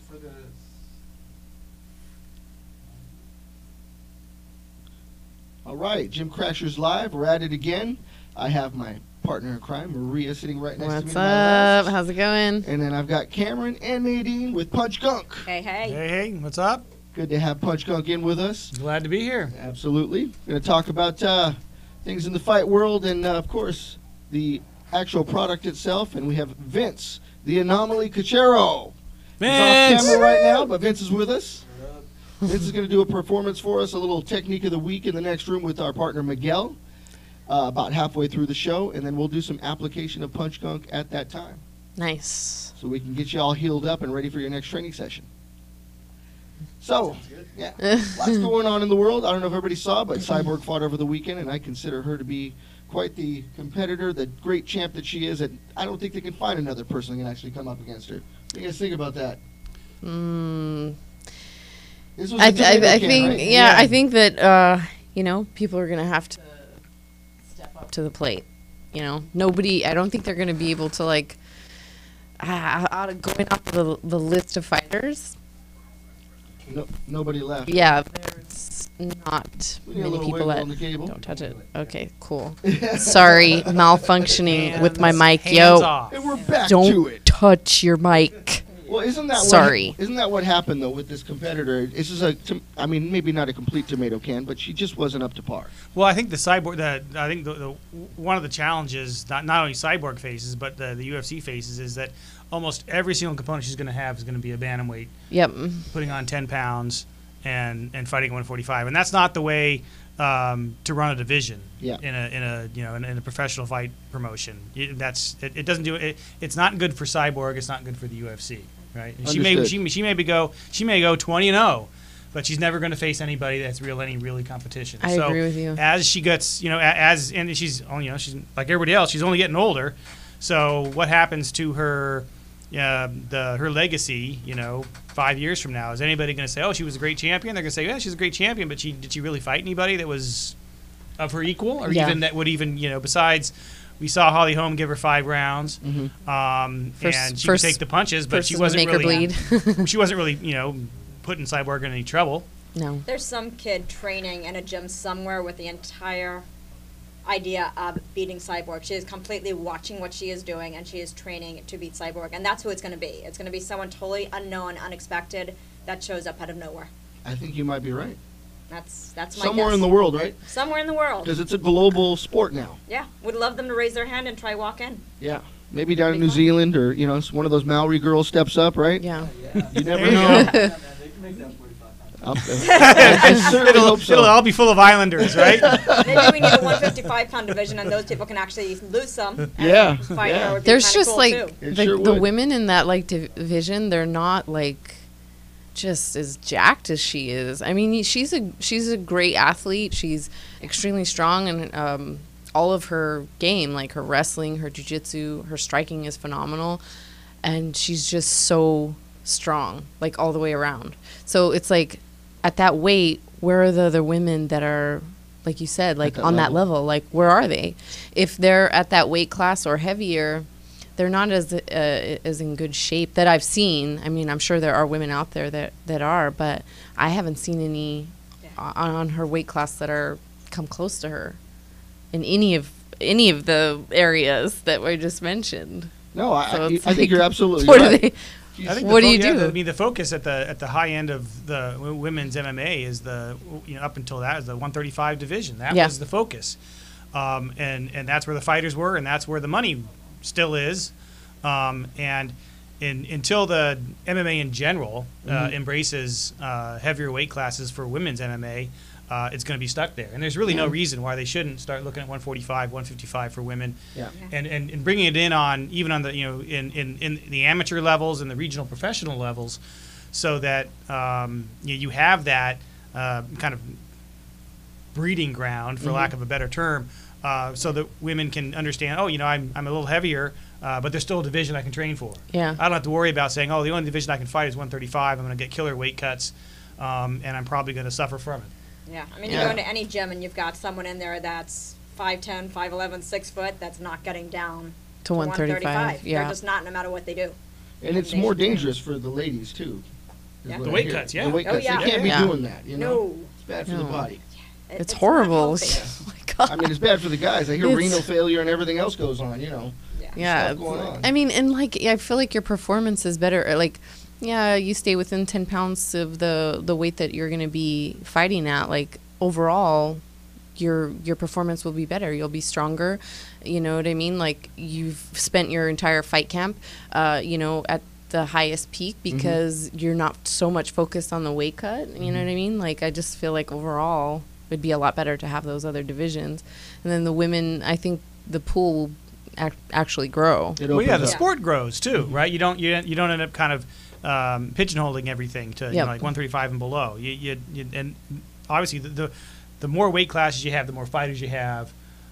for the... All right, Gym Crashers Live. We're at it again. I have my partner in crime, Maria, sitting right next to me. What's up? How's it going? And then I've got Cameron and Nadine with PunchGunk. Hey, hey. Hey, hey, what's up? Good to have PunchGunk in with us. Glad to be here. Absolutely. We're going to talk about things in the fight world and, of course, the actual product itself. And we have Vince, the Anomaly Cachero. Vince! He's off camera right now, but Vince is with us. Vince is going to do a performance for us, a little technique of the week in the next room with our partner Miguel, about halfway through the show, and then we'll do some application of PunchGunk at that time. Nice. So we can get you all healed up and ready for your next training session. So, yeah, lots going on in the world. I don't know if everybody saw, but Cyborg fought over the weekend, and I consider her to be quite the competitor, the great champ that she is. And I don't think they can find another person that can actually come up against her. What do you guys think about that? This was I a tomato can, think, right? yeah, I think that, people are going to have to step up to the plate. You know, nobody, I don't think they're going to be able to, like, out of going up the list of fighters. No, nobody left. Yeah, there's not We need a many little people wiggle that on the cable. don't touch it. Okay, cool. Sorry, malfunctioning with my mic. Hands Yo, off. And we're back to don't it. touch your mic. Well, isn't that Sorry. isn't that what happened though with this competitor? This is I mean, maybe not a complete tomato can, but she just wasn't up to par. Well, I think the Cyborg, I think the one of the challenges, not only Cyborg faces, but the UFC faces, is that almost every single component she's going to have is going to be a bantamweight, Yep. putting on 10 pounds and fighting at 145, and that's not the way to run a division. Yeah. In a professional fight promotion. It doesn't do it. It's not good for Cyborg. It's not good for the UFC. Right? And she may go 20-0, but she's never going to face anybody that's any really competition. I agree with you. As she gets, and she's she's like everybody else. She's only getting older. So what happens to her, her legacy? 5 years from now, is anybody going to say, "Oh, she was a great champion"? They're going to say, "Yeah, she's a great champion," but did she really fight anybody that was of her equal, or even that would even besides? We saw Holly Holm give her 5 rounds, and she could take the punches, but she wasn't really. She wasn't really, putting Cyborg in any trouble. No. There's some kid training in a gym somewhere with the entire idea of beating Cyborg. She is completely watching what she is doing, and she is training to beat Cyborg. And that's who it's going to be. It's going to be someone totally unknown, unexpected, that shows up out of nowhere. I think you might be right. That's my Somewhere guess. in the world, right? Somewhere in the world. Because it's a global sport now. Yeah. Would love them to raise their hand and try walk in. Yeah. Maybe down in New Zealand, or one of those Maori girls steps up, right? Yeah. You never know. I certainly hope so. It'll all be full of Islanders, right? Maybe we need a 155-pound division, and those people can actually lose some. And Yeah. Fight Yeah. her would be There's kinda just cool, like too. the women in that division, they're not like just as jacked as she is. I mean, she's a great athlete. She's extremely strong, and all of her game, like her wrestling, her jiu-jitsu, her striking is phenomenal, and she's just so strong, like all the way around. So it's like at that weight, where are the other women that are, like you said, like on that level? Like, where are they? If they're at that weight class or heavier, they're not as in good shape that I've seen. I mean, I'm sure there are women out there that are, but I haven't seen any on her weight class that are come close to her in any of the areas that were just mentioned. No, So I think you're absolutely What right. do they? I think What do you do? I mean, the focus at the high end of the women's MMA is up until that is the 135 division. That was the focus, and that's where the fighters were, and that's where the money still is, and until the MMA in general embraces heavier weight classes for women's MMA. It's going to be stuck there, and there's really no reason why they shouldn't start looking at 145, 155 for women, and bringing it in on even on the in the amateur levels and the regional professional levels, so that you have that kind of breeding ground, for lack of a better term, so that women can understand. Oh, I'm a little heavier, but there's still a division I can train for. Yeah, I don't have to worry about saying, oh, the only division I can fight is 135. I'm going to get killer weight cuts, and I'm probably going to suffer from it. Yeah, I mean, you go into any gym and you've got someone in there that's 5'10", 5'11", 6 foot that's not getting down to 135. They're just not, no matter what they do. And it's more dangerous for the ladies too. is Yeah. what The I weight hear. cuts, yeah. The weight Oh, cuts. yeah. You can't be Yeah. doing that, you know? No. It's bad for the No. body. It's not horrible. healthy. Oh my God. I mean, it's bad for the guys. I hear It's- renal failure and everything else goes on, you know. Yeah, Stuff going on. I mean, and like I feel like your performance is better. Like, yeah, you stay within 10 pounds of the weight that you're gonna be fighting at. Like overall, your performance will be better. You'll be stronger. You know what I mean? Like you've spent your entire fight camp, at the highest peak because you're not so much focused on the weight cut. You know what I mean? Like I just feel like overall it'd be a lot better to have those other divisions. And then the women, I think the pool will actually grow. It Well, yeah, opens the up. sport grows too, right? You don't end up kind of pigeonholing everything to Yep. like 135 and below. And obviously the more weight classes you have, the more fighters you have.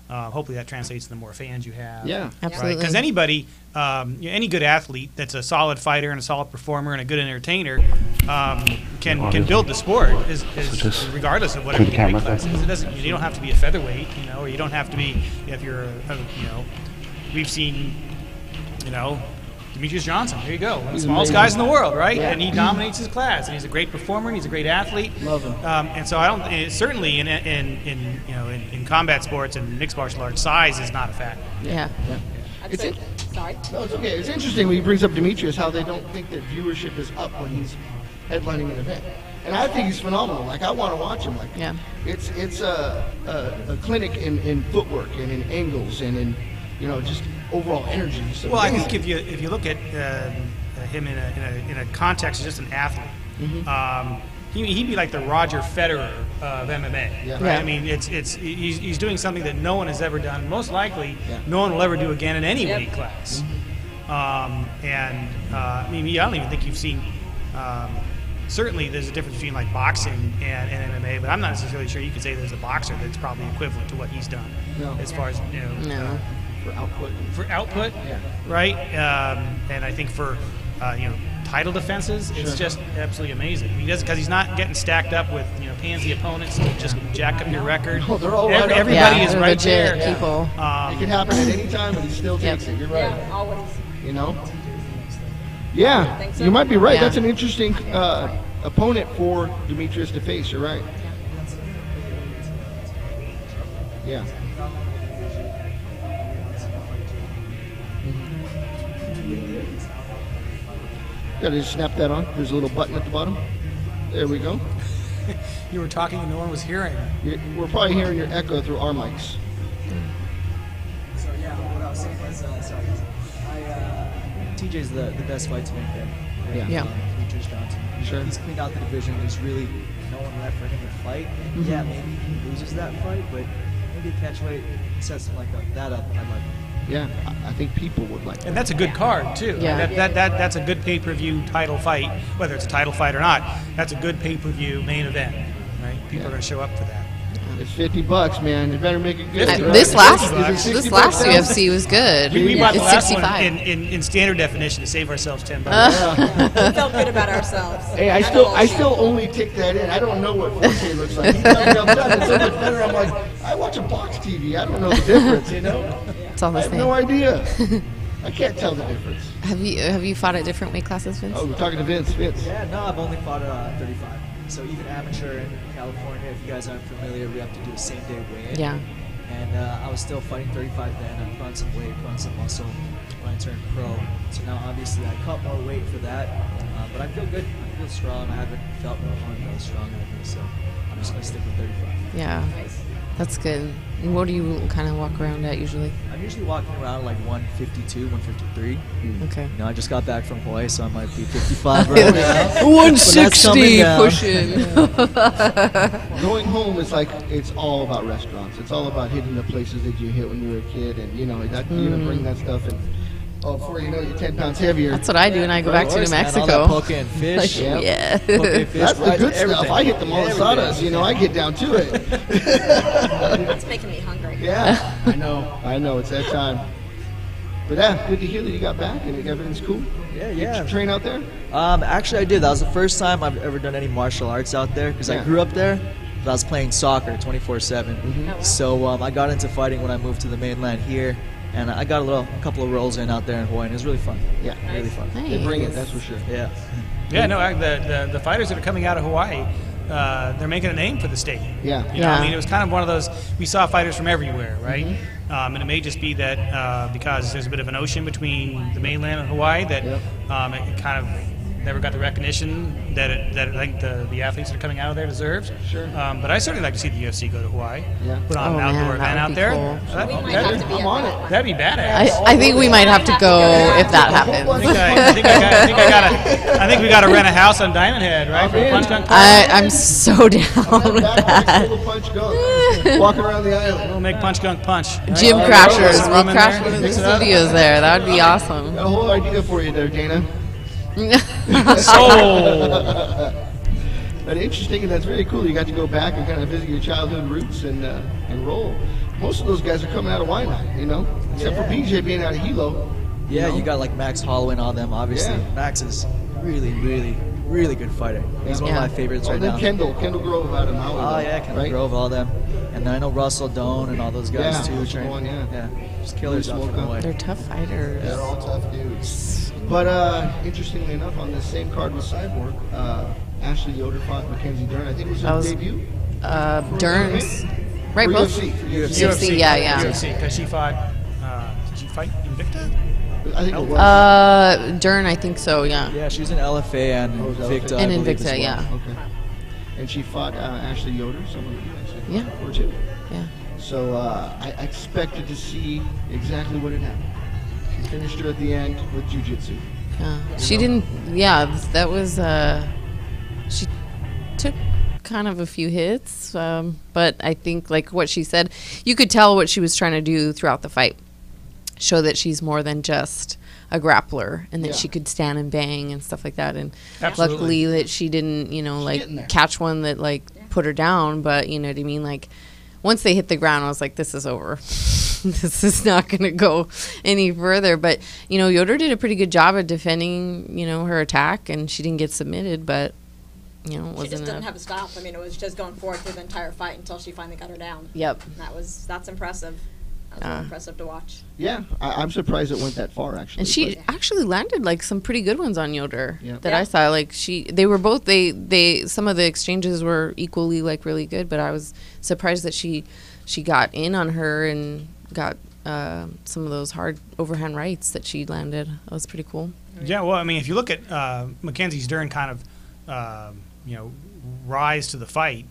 Hopefully that translates to the more fans you have. Yeah. Absolutely. Because anybody, any good athlete that's a solid fighter and a solid performer and a good entertainer can build the sport, regardless of whatever your weight class is. It doesn't. You don't have to be a featherweight, or you don't have to be if you're, we've seen, Demetrius Johnson. There you go, one of the smallest guys in the world, right? Yeah. And he dominates his class, and he's a great performer, and he's a great athlete. Love him. And so I don't certainly in combat sports and mixed martial arts, size is not a factor. Yeah. It's in- Sorry. No, it's okay. It's interesting when he brings up Demetrius, how they don't think that viewership is up when he's headlining an event. And I think he's phenomenal. Like, I want to watch him. Like, Yeah. it's a clinic in footwork and in angles and in, just overall energy. It's Well, I amazing. think if you look at him in a context as just an athlete, he'd be like the Roger Federer of MMA. Yeah. Right? Yeah. I mean, he's doing something that no one has ever done. Most likely, Yeah. no one will ever do again in any weight class. I don't even think you've seen. Certainly, there's a difference between like boxing and MMA, but I'm not necessarily sure you could say there's a boxer that's probably equivalent to what he's done No. as far as No. For output. for output, Yeah. right? And I think for title defenses, it's Sure. just absolutely amazing. He doesn't because he's not getting stacked up with pansy opponents to just jack up your record. No, they're all right up there. Everybody Yeah, is they're right legit there. people. It can happen at any time, and he still takes it. You're right. Yeah, always. Yeah, Think so? you might be right. Yeah. That's an interesting opponent for Demetrius to face. You're right. Yeah. Gotta just snap that on. There's a little button at the bottom. There we go. You were talking and no one was hearing. We're probably hearing your echo through our mics. So yeah, what I was saying was, TJ's the best fight to make there. Yeah. Yeah. Demetrius Johnson. Sure. He's cleaned out the division. There's really no one left for him to fight. And yeah, maybe he loses that fight, but maybe a catchweight sets something like that up. I'd like. Yeah, I think people would like that. And that's a good card too. Yeah. That's a good pay-per-view title fight, whether it's a title fight or not. That's a good pay-per-view main event, right? People are going to show up for that. It's $50, man. You better make it good. $50. right? This last Is it this 60 last bucks now? UFC was good. We bought the It's last 65. one in standard definition to save ourselves $10. We felt good about ourselves. Hey, I still only take that in. I don't know what 4K looks like. You tell me I'm done. It's so much better. I'm like, I watch a box TV. I don't know the difference, It's all the I have same. no idea. I can't tell the difference. Have you fought at different weight classes, Vince? Oh, we're talking to Vince. Yeah, no, I've only fought 35. So even amateur in California, if you guys aren't familiar, we have to do a same-day weigh-in. Yeah. And I was still fighting 35 then. I put on some weight, put on some muscle when I turned pro. So now obviously I cut more weight for that. But I feel good. I feel strong. I haven't felt no harm that was strong out of me. So I'm just going to stick with 35. Yeah. That's good. And what do you kind of walk around at usually? I'm usually walking around like 152, 153. Okay. You know, I just got back from Hawaii, so I might be 55 right now. 160 down. pushing. Going home is like, it's all about restaurants. It's all about hitting the places that you hit when you were a kid. And, you know, that, you know, bring that stuff. And before you know it, you're 10 pounds heavier. That's what I do when I go back to New Of course, man, all Mexico. that poke and fish. Yeah. Yeah. Poke and fish, That's the fries, good everything. stuff. I hit the malasadas, you know, I get down to it. It's making me hungry. Yeah, I know, it's that time. But yeah, good to hear that you got back and everything's cool. Yeah, Did yeah. you train out there? Actually, I did. That was the first time I've ever done any martial arts out there because Yeah. I grew up there. But I was playing soccer 24/7. So I got into fighting when I moved to the mainland here, and I got a couple of rolls in out there in Hawaii. And it was really fun. Yeah, Really fun. they bring it, that's for sure. Yeah. Yeah, no, the fighters that are coming out of Hawaii, they're making a name for the state. Yeah. You know, I mean, it was kind of one of those, we saw fighters from everywhere, right? And it may just be that because there's a bit of an ocean between the mainland and Hawaii that it kind of never got the recognition that I think the athletes that are coming out of there deserves. Sure. But I certainly like to see the UFC go to Hawaii, put on Oh, an outdoor man, that event would out be there. cool. We might have to be I'm on it. That'd be badass. I think we might have to go if that happens. I think we got to rent a house on Diamond Head, right? For PunchGunk. I'm so down with that. Walking around the island. We'll make PunchGunk punch. Right? Gym Throw crashers. some We'll rum in crash there, one of the mix it up. studios there. That would be awesome. Got a whole idea for you there, Dana. Sold. But interesting, and that's very cool. You got to go back and kind of visit your childhood roots and roll. Most of those guys are coming out of Waianae, you know, except for BJ being out of Hilo. Yeah, know? you got like Max Holloway and all them. Obviously, Yeah. Max is really good fighter. He's one of my favorites Oh, right then now. Kendall Grove out of Maui. Oh yeah, Kendall right? Grove, all them. And then I know Russell Doan and all those guys Yeah, too. Russell Doan, yeah. Just killers out from Hawaii. They're tough fighters. They're all tough dudes. But interestingly enough, on this same card with Cyborg, Ashley Yoder fought Mackenzie Dern. I think it was her debut. Dern's. Right, For both? UFC. UFC, yeah. UFC, because she fought, did she fight Invicta? I think it was. Dern, I think so, yeah. Yeah, she was in LFA and Oh, it was Invicta. LFA. I And believe, Invicta, as well. yeah. Okay. And she fought Ashley Yoder, someone you actually Yeah. fought for too. Yeah. So I expected to see exactly what had happened. She finished her at the end with jiu-jitsu. She didn't, that was, she took kind of a few hits, but I think, like what she said, you could tell what she was trying to do throughout the fight. Show that she's more than just a grappler and that she could stand and bang and stuff like that. And Absolutely. luckily that she didn't, getting there. catch one that, put her down, but you know what I mean? Like, once they hit the ground, I was like, this is over. This is not going to go any further. But, Yoder did a pretty good job of defending, her attack, and she didn't get submitted, but, it She wasn't just didn't enough. have a stop. I mean, it was just going forward through the entire fight until she finally got her down. Yep. And that's impressive. That was really impressive to watch. Yeah, I'm surprised it went that far, actually. And she actually landed some pretty good ones on Yoder that Yeah. I saw. They were both some of the exchanges were equally really good, but I was surprised that she got in on her and got some of those hard overhand rights that she landed. That was pretty cool. Yeah, well, I mean, if you look at Mackenzie Dern kind of, rise to the fight,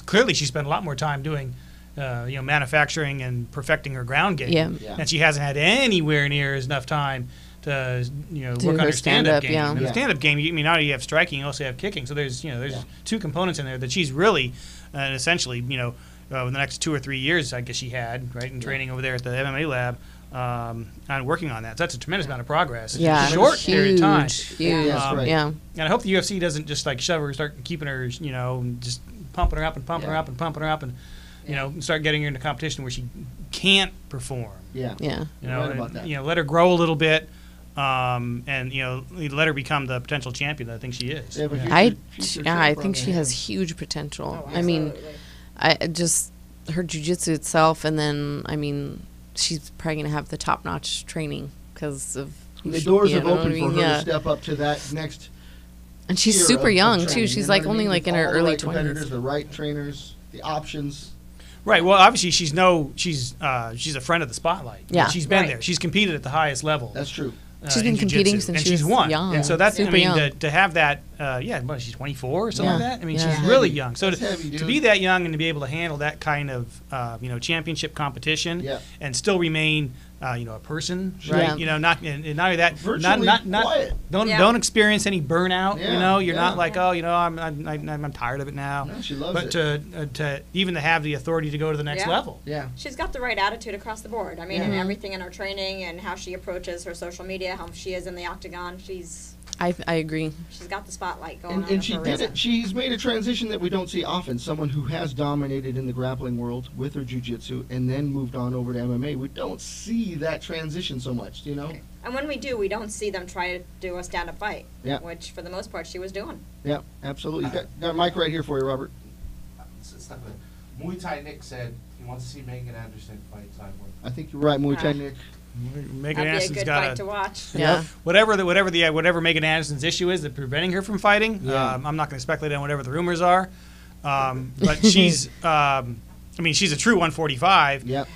clearly she spent a lot more time doing, manufacturing and perfecting her ground game. Yeah. And she hasn't had anywhere near enough time to, work on her her stand-up stand-up, game. yeah. And the stand-up game, not only you have striking, you also have kicking. So there's two components in there that she's really, essentially, in the next 2 or 3 years, I guess she had, right, in training over there at the MMA lab, on working on that. So that's a tremendous amount of progress. In a short period of time. Huge. that's right. Yeah. And I hope the UFC doesn't just shove her, start keeping her, just pumping her up and pumping her up and pumping her up and, start getting her into competition where she can't perform. Yeah. Yeah. Right about that. Let her grow a little bit, and let her become the potential champion that I think she is. Yeah, but I think she has huge potential. Oh, I mean, absolutely. her jiu-jitsu itself, and then she's probably gonna have the top-notch training because of The doors have know what opened I for mean? her Yeah. to step up to that next. And she's tier super of young training, too. She's you know what I only mean? in With her all the early right competitors, 20s. the right trainers, the options. Right. Well, obviously she's a friend of the spotlight. Yeah. She's been Right. there. She's competed at the highest level. That's true. She's been in competing jiu-jitsu, since and she she's was won. young. And so that's Super young. to have that. She's 24 or something like that. I mean, Yeah. she's really young. So That's heavy, to dude. be that young and to be able to handle that kind of championship competition, Yeah. and still remain a person, right? Yeah. Not only that, Virtually not quiet. don't experience any burnout. Yeah, You're not yeah. like, I'm tired of it now. No, she loves But it. to even to have the authority to go to the next Yeah. level. Yeah. She's got the right attitude across the board. I mean, and everything in her training and how she approaches her social media, how she is in the octagon. I agree. She's got the spotlight going on her And she for a did reason. it. She's made a transition that we don't see often. Someone who has dominated in the grappling world with her jiu-jitsu and then moved on over to MMA. We don't see that transition so much, And when we do, we don't see them try to do a stand-up fight. Yeah. Which, for the most part, she was doing. Yeah, absolutely. Got a mic right here for you, Robert. It's not good. Muay Thai Nick said he wants to see Megan Anderson fight Cyborg. I think you're right, Muay Thai Ah. Nick. Megan That'd be a Anderson's good got fight to watch. Yeah. whatever Megan Anderson's issue is that's preventing her from fighting. Yeah. I'm not going to speculate on whatever the rumors are, but she's she's a true 145. Yep.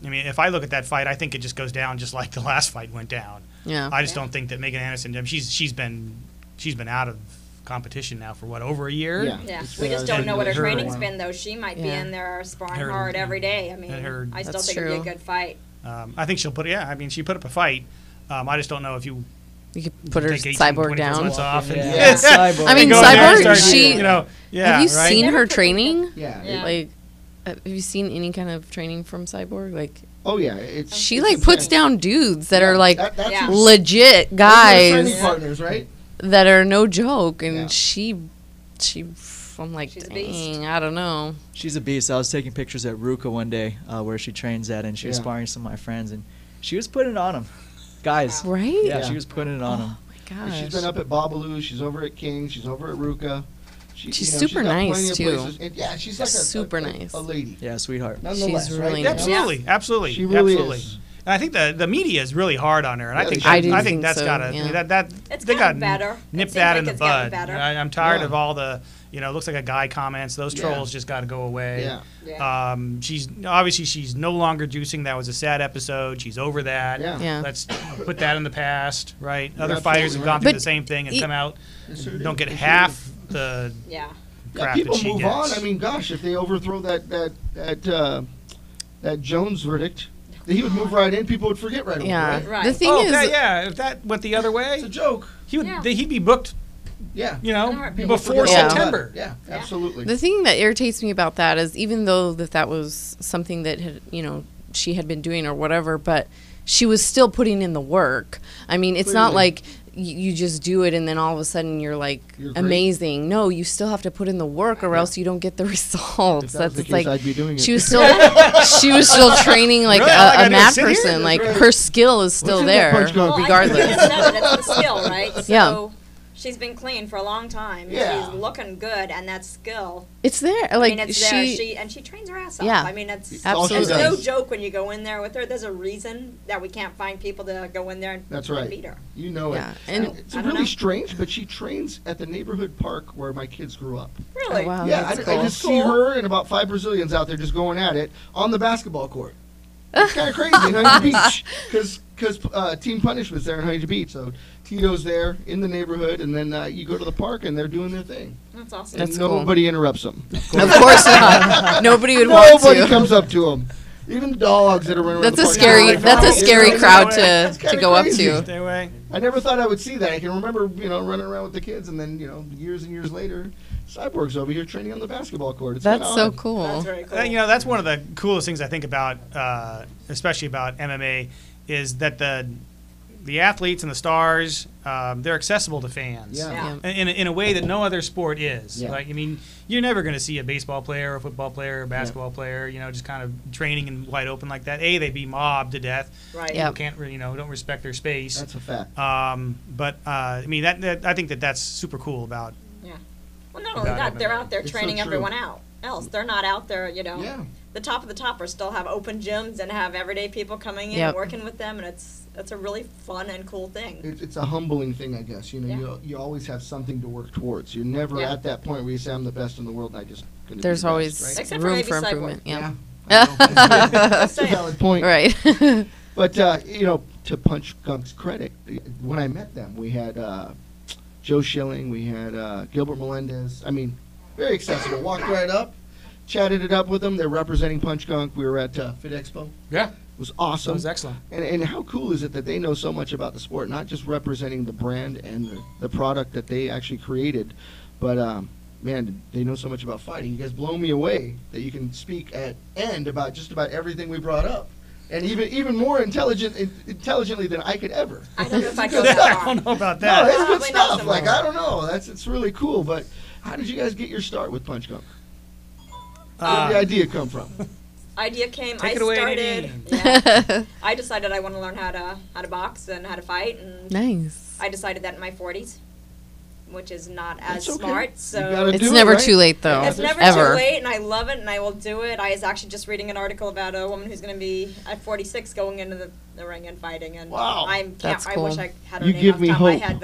If I look at that fight, I think it just goes down just like the last fight went down. Yeah. I just don't think that Megan Anderson. She's been out of competition now for over a year. Yeah. Yeah, It's we been just a- don't know what her her training's one. been, though. She might be Yeah. in there sparring Her- hard every day. I mean, and I still That's think it'd be true. a good fight. I think she'll put. Yeah, I mean, she put up a fight. I just don't know if you You could put her take 18, cyborg 24 down. months off. And, Yeah. Cyborg. I mean, go in there and Cyborg, start, she- yeah, Have you right? seen her Never put- training? Yeah. Yeah. Like, have you seen any kind of training from Cyborg? Like, Oh yeah. It's she it's like puts insane. down dudes that are like That's Yeah. her- legit those are her training guys partners, right? that are no joke, and Yeah. she, I'm like, She's a beast. dang, I don't know. She's a beast. I was taking pictures at Ruka one day where she trains at, and she was Yeah. sparring some of my friends, and she was putting it on them. Guys. Right? Yeah, Yeah. she was putting it on them. Oh my gosh. She's been up at Babalu. She's over at King. She's over at Ruka. She's got super plenty nice, of too. places. And yeah, she's like super nice. a lady. Yeah, sweetheart. Nonetheless, She's really right? nice. Absolutely. She really absolutely. is. And I think the media is really hard on her, and Yeah, I think they should. I do think that's so, gotta yeah. It's they got gotten better. nip It that seems in the like it's gotten bud. better. I'm tired Yeah. of all the it looks like a guy comments. Those Yeah. trolls just got to go away. Yeah. Yeah. She's no longer juicing. That was a sad episode. She's over that. Yeah. Yeah. Let's put that in the past, right? Other absolutely fighters have right. gone through But the same thing and come out, Yes, sir. don't get Yes, sir. half the Yeah. Yeah, crap people that she move gets. on. I mean, gosh, if they overthrow that Jones verdict, he would move right in. People would forget right away. Yeah. Right? Right. The thing oh, is, okay, yeah. If that went the other It's a way, joke. Yeah. he'd be booked. Yeah. People Before forget about September. that. Yeah, absolutely. the thing that irritates me about that is even though that was something that had, she had been doing or whatever, but she was still putting in the work. I mean, it's not Clearly. like you just do it and then all of a sudden you're like You're great. amazing. No, you still have to put in the work or else you don't get the results. If that was the It's case, like I'd be doing it. she was still training like Really? All I gotta a do is math sit here? person. Like Right. her skill is still in that there punch gun? Well, regardless. I just said it. It's the skill, right? So Yeah. she's been clean for a long time. Yeah. She's looking good, and that skill. It's there. I Like mean, it's there. She trains her ass off. Yeah. I mean, it's all she it's Absolutely. no does. joke when you go in there with her. There's a reason that we can't find people to go in there and That's and right. beat her. You know Yeah, it. and- It's I don't really know. strange, but she trains at the neighborhood park where my kids grew up. Really? Oh, wow. Yeah, that's I cool. just see her and about 5 Brazilians out there just going at it on the basketball court. It's kind of crazy in Huntington Beach because Team Punishment's there in Huntington Beach. So Tito's there in the neighborhood, and then you go to the park and they're doing their thing. That's awesome. That's and cool. nobody interrupts them. Of course not. Nobody would want Nobody to. comes up to them. Even the dogs that are running around That's the a park. scary. That's a scary crowd That's to kinda go up crazy. to. Stay away. I never thought I would see that. I can remember, running around with the kids, and then, years and years later, Cyborg's over here training on the basketball court. It's That's kinda so odd. cool. That's very cool. That's one of the coolest things I think about, especially about MMA, is that the athletes and the stars, they're accessible to fans. Yeah. Yeah. In a way that no other sport is. Yeah. Like, I mean, you're never going to see a baseball player, or a football player, or a basketball player, just kind of training and wide open like that. They'd be mobbed to death. Right. Yeah. People can't, don't respect their space. That's a fact. But I mean, that I think that's super cool about. Yeah. Well, not only About that, they're MMA. out there It's so training true. everyone else. They're not out there, Yeah. The top of the toppers still have open gyms and have everyday people coming in Yep. and working with them, and it's a really fun and cool thing. It's a humbling thing, I guess. Yeah. You always have something to work towards. You're never Yeah. at that point where you say, I'm the best in the world, and I just couldn't be There's the best, always right? Except for room maybe for Cyborg. improvement. Yeah. I know. That's a Saying. valid point. Right. But, to PunchGunk's credit, when I met them, we had Joe Schilling, we had Gilbert Melendez. I mean, very accessible. Walked right up, chatted it up with them. They're representing PunchGunk. We were at Fit Expo. Yeah. It was That awesome. was excellent. And how cool is it that they know so much about the sport, not just representing the brand and the product that they actually created, but man, they know so much about fighting. You guys blow me away that you can speak at end about just about everything we brought up, and even more intelligently than I could ever. I don't know if I go Good that stuff. I far. don't know about No, that. it's good Probably not stuff. so Like much. I don't know, it's really cool. But how did you guys get your start with PunchGunk? Where did the idea come from? Idea came. Take I it away, started. Nadine. Yeah, I decided I want to learn how to box and how to fight, and Nice. I decided that in my 40s which is not as That's okay. smart. You So gotta It's do it, never right? too late, though. it's never ever. too late, and I love it, and I will do it. I was actually just reading an article about a woman who's going to be at 46 going into the ring and fighting, and Wow. That's I cool. wish I had her You name give off me the top of my hope. head,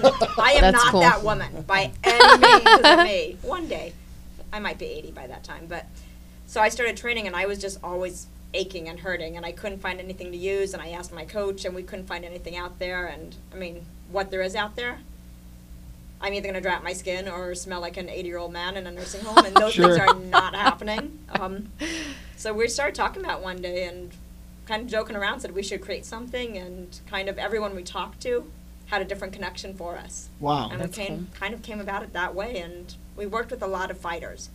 but I am That's not cool. that woman by any means of me. One day, I might be 80 by that time, but so I started training, and I was just always aching and hurting, and I couldn't find anything to use, and I asked my coach, and we couldn't find anything out there, and I mean, what there is out there, I'm either going to dry out my skin or smell like an 80-year-old man in a nursing home, and those Sure. things are not happening. So we started talking about one day and kind of joking around, said we should create something, and kind of everyone we talked to had a different connection for us. Wow. And That's we kind of came about it that way, and we worked with a lot of fighters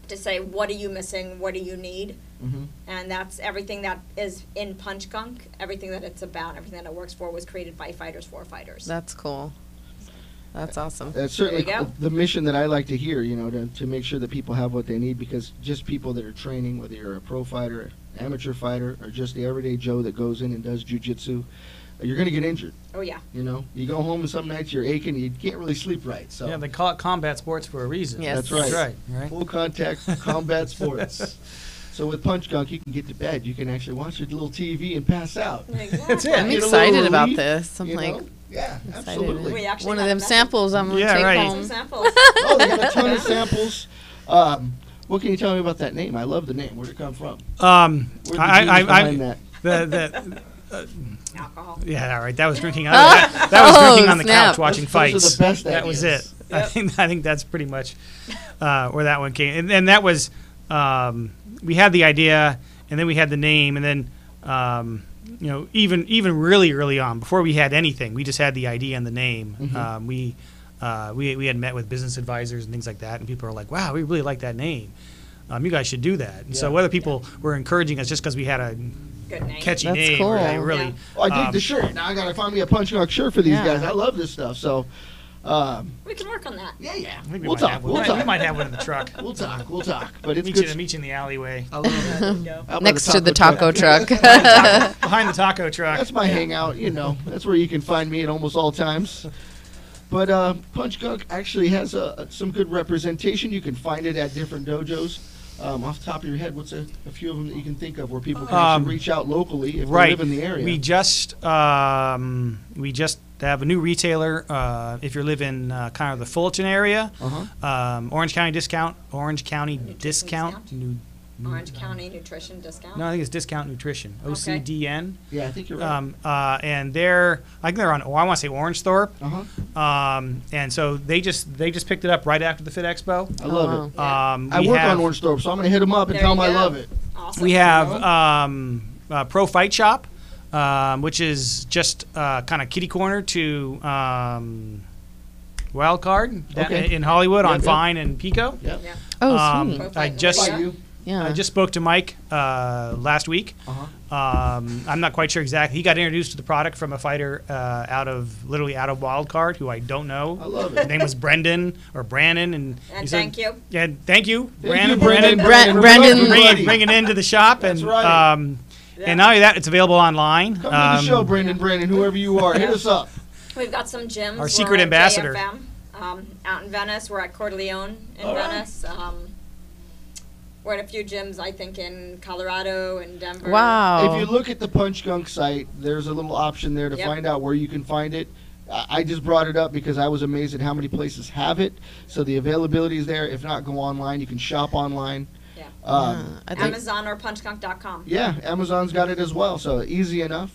to say, what are you missing, what do you need? Mm-hmm. And that's everything that is in PunchGunk, everything that it's about, everything that it works for was created by fighters for fighters. That's cool. That's awesome. That's certainly There you go. the mission that I like to hear, you know, to make sure that people have what they need, because just people that are training, whether you're a pro fighter, amateur fighter, or just the everyday Joe that goes in and does jujitsu, you're going to get injured, Oh, yeah. you know. You go home and some nights you're aching, you can't really sleep right. So Yeah, they call it combat sports for a reason. Yes. That's right. That's right. full contact combat sports. So with PunchGunk, you can get to bed. You can actually watch your little TV and pass out. That's it. I'm Get a little excited about relief, this. I'm you like, know? Yeah, excited. absolutely. We actually one of have them methods. samples I'm gonna Yeah, take right. Some home. samples. Oh, they got a ton of samples. What can you tell me about that name? I love the name. Where'd it come from? Where's the genius behind that? The Alcohol. yeah, all right. That was drinking. That was Oh, drinking on the snap. couch watching Those are fights. the best That was ideas. it. I think that's pretty much where that one came. And that was we had the idea, and then we had the name, and then you know, even really early on, before we had anything, we just had the idea and the name. Mhm. We had met with business advisors and things like that, and people are like, "Wow, we really like that name. You guys should do that." And so Yeah. whether people were encouraging us just because we had a Good name. catchy That's name, or they cool. really. Yeah. Oh, I dig the shirt. Now I gotta find me a PunchGunk shirt for these Yeah. guys. I love this stuff. So, We can work on that. yeah. I think We'll talk. We'll We talk. might have one in the truck. We'll talk. But it's Meet good. you in the alleyway. I love that. There you go. Out by Next to the taco truck. Behind the taco truck. That's my hangout. You know, that's where you can find me at almost all times. But PunchGunk actually has some good representation. You can find it at different dojos. Off the top of your head, what's a few of them that you can think of where people can actually reach out locally if they live in the area? We just have a new retailer. If you live in kind of the Fullerton area, Orange County Discount. Nutrition discount? Nu- Orange County Nutrition Discount. no, I think it's Discount Nutrition. OCDN. Yeah, I think you're right. And I think they're on. I want to say Orangethorpe. And so they just picked it up right after the Fit Expo. I love wow. it. Yeah. I We work have- on Orangethorpe, so I'm gonna hit them up and There tell you them I go. love it. Awesome. We have Pro Fight Shop, which is just kind of kitty corner to Wild Card Okay. in Hollywood on Yep, yep. Vine and Pico. Yep. Yeah. Oh, sweet. Profile I just number, you. Yeah. I just spoke to Mike last week. I'm not quite sure exactly. He got introduced to the product from a fighter out of Wild Card, who I don't know. I love His it. name was Brendan or Brandon, and he And said- thank you. Yeah, thank you, Thank you, Brandon. Brendan. Bring it into the shop, That's and right. Yeah. and not only that, it's available online. Come to the show, Brandon, whoever you are. Hit us up. We've got some gyms. Our secret We're at ambassador. JFM, out in Venice. We're at Corleone in All right. Venice. We're at a few gyms, I think, in Colorado and Denver. Wow. If you look at the PunchGunk site, there's a little option there to Yep. find out where you can find it. I just brought it up because I was amazed at how many places have it. So the availability is there. If not, go online. You can shop online. Yeah. I think Amazon or punchgunk.com. Yeah, Amazon's got it as well, so easy enough.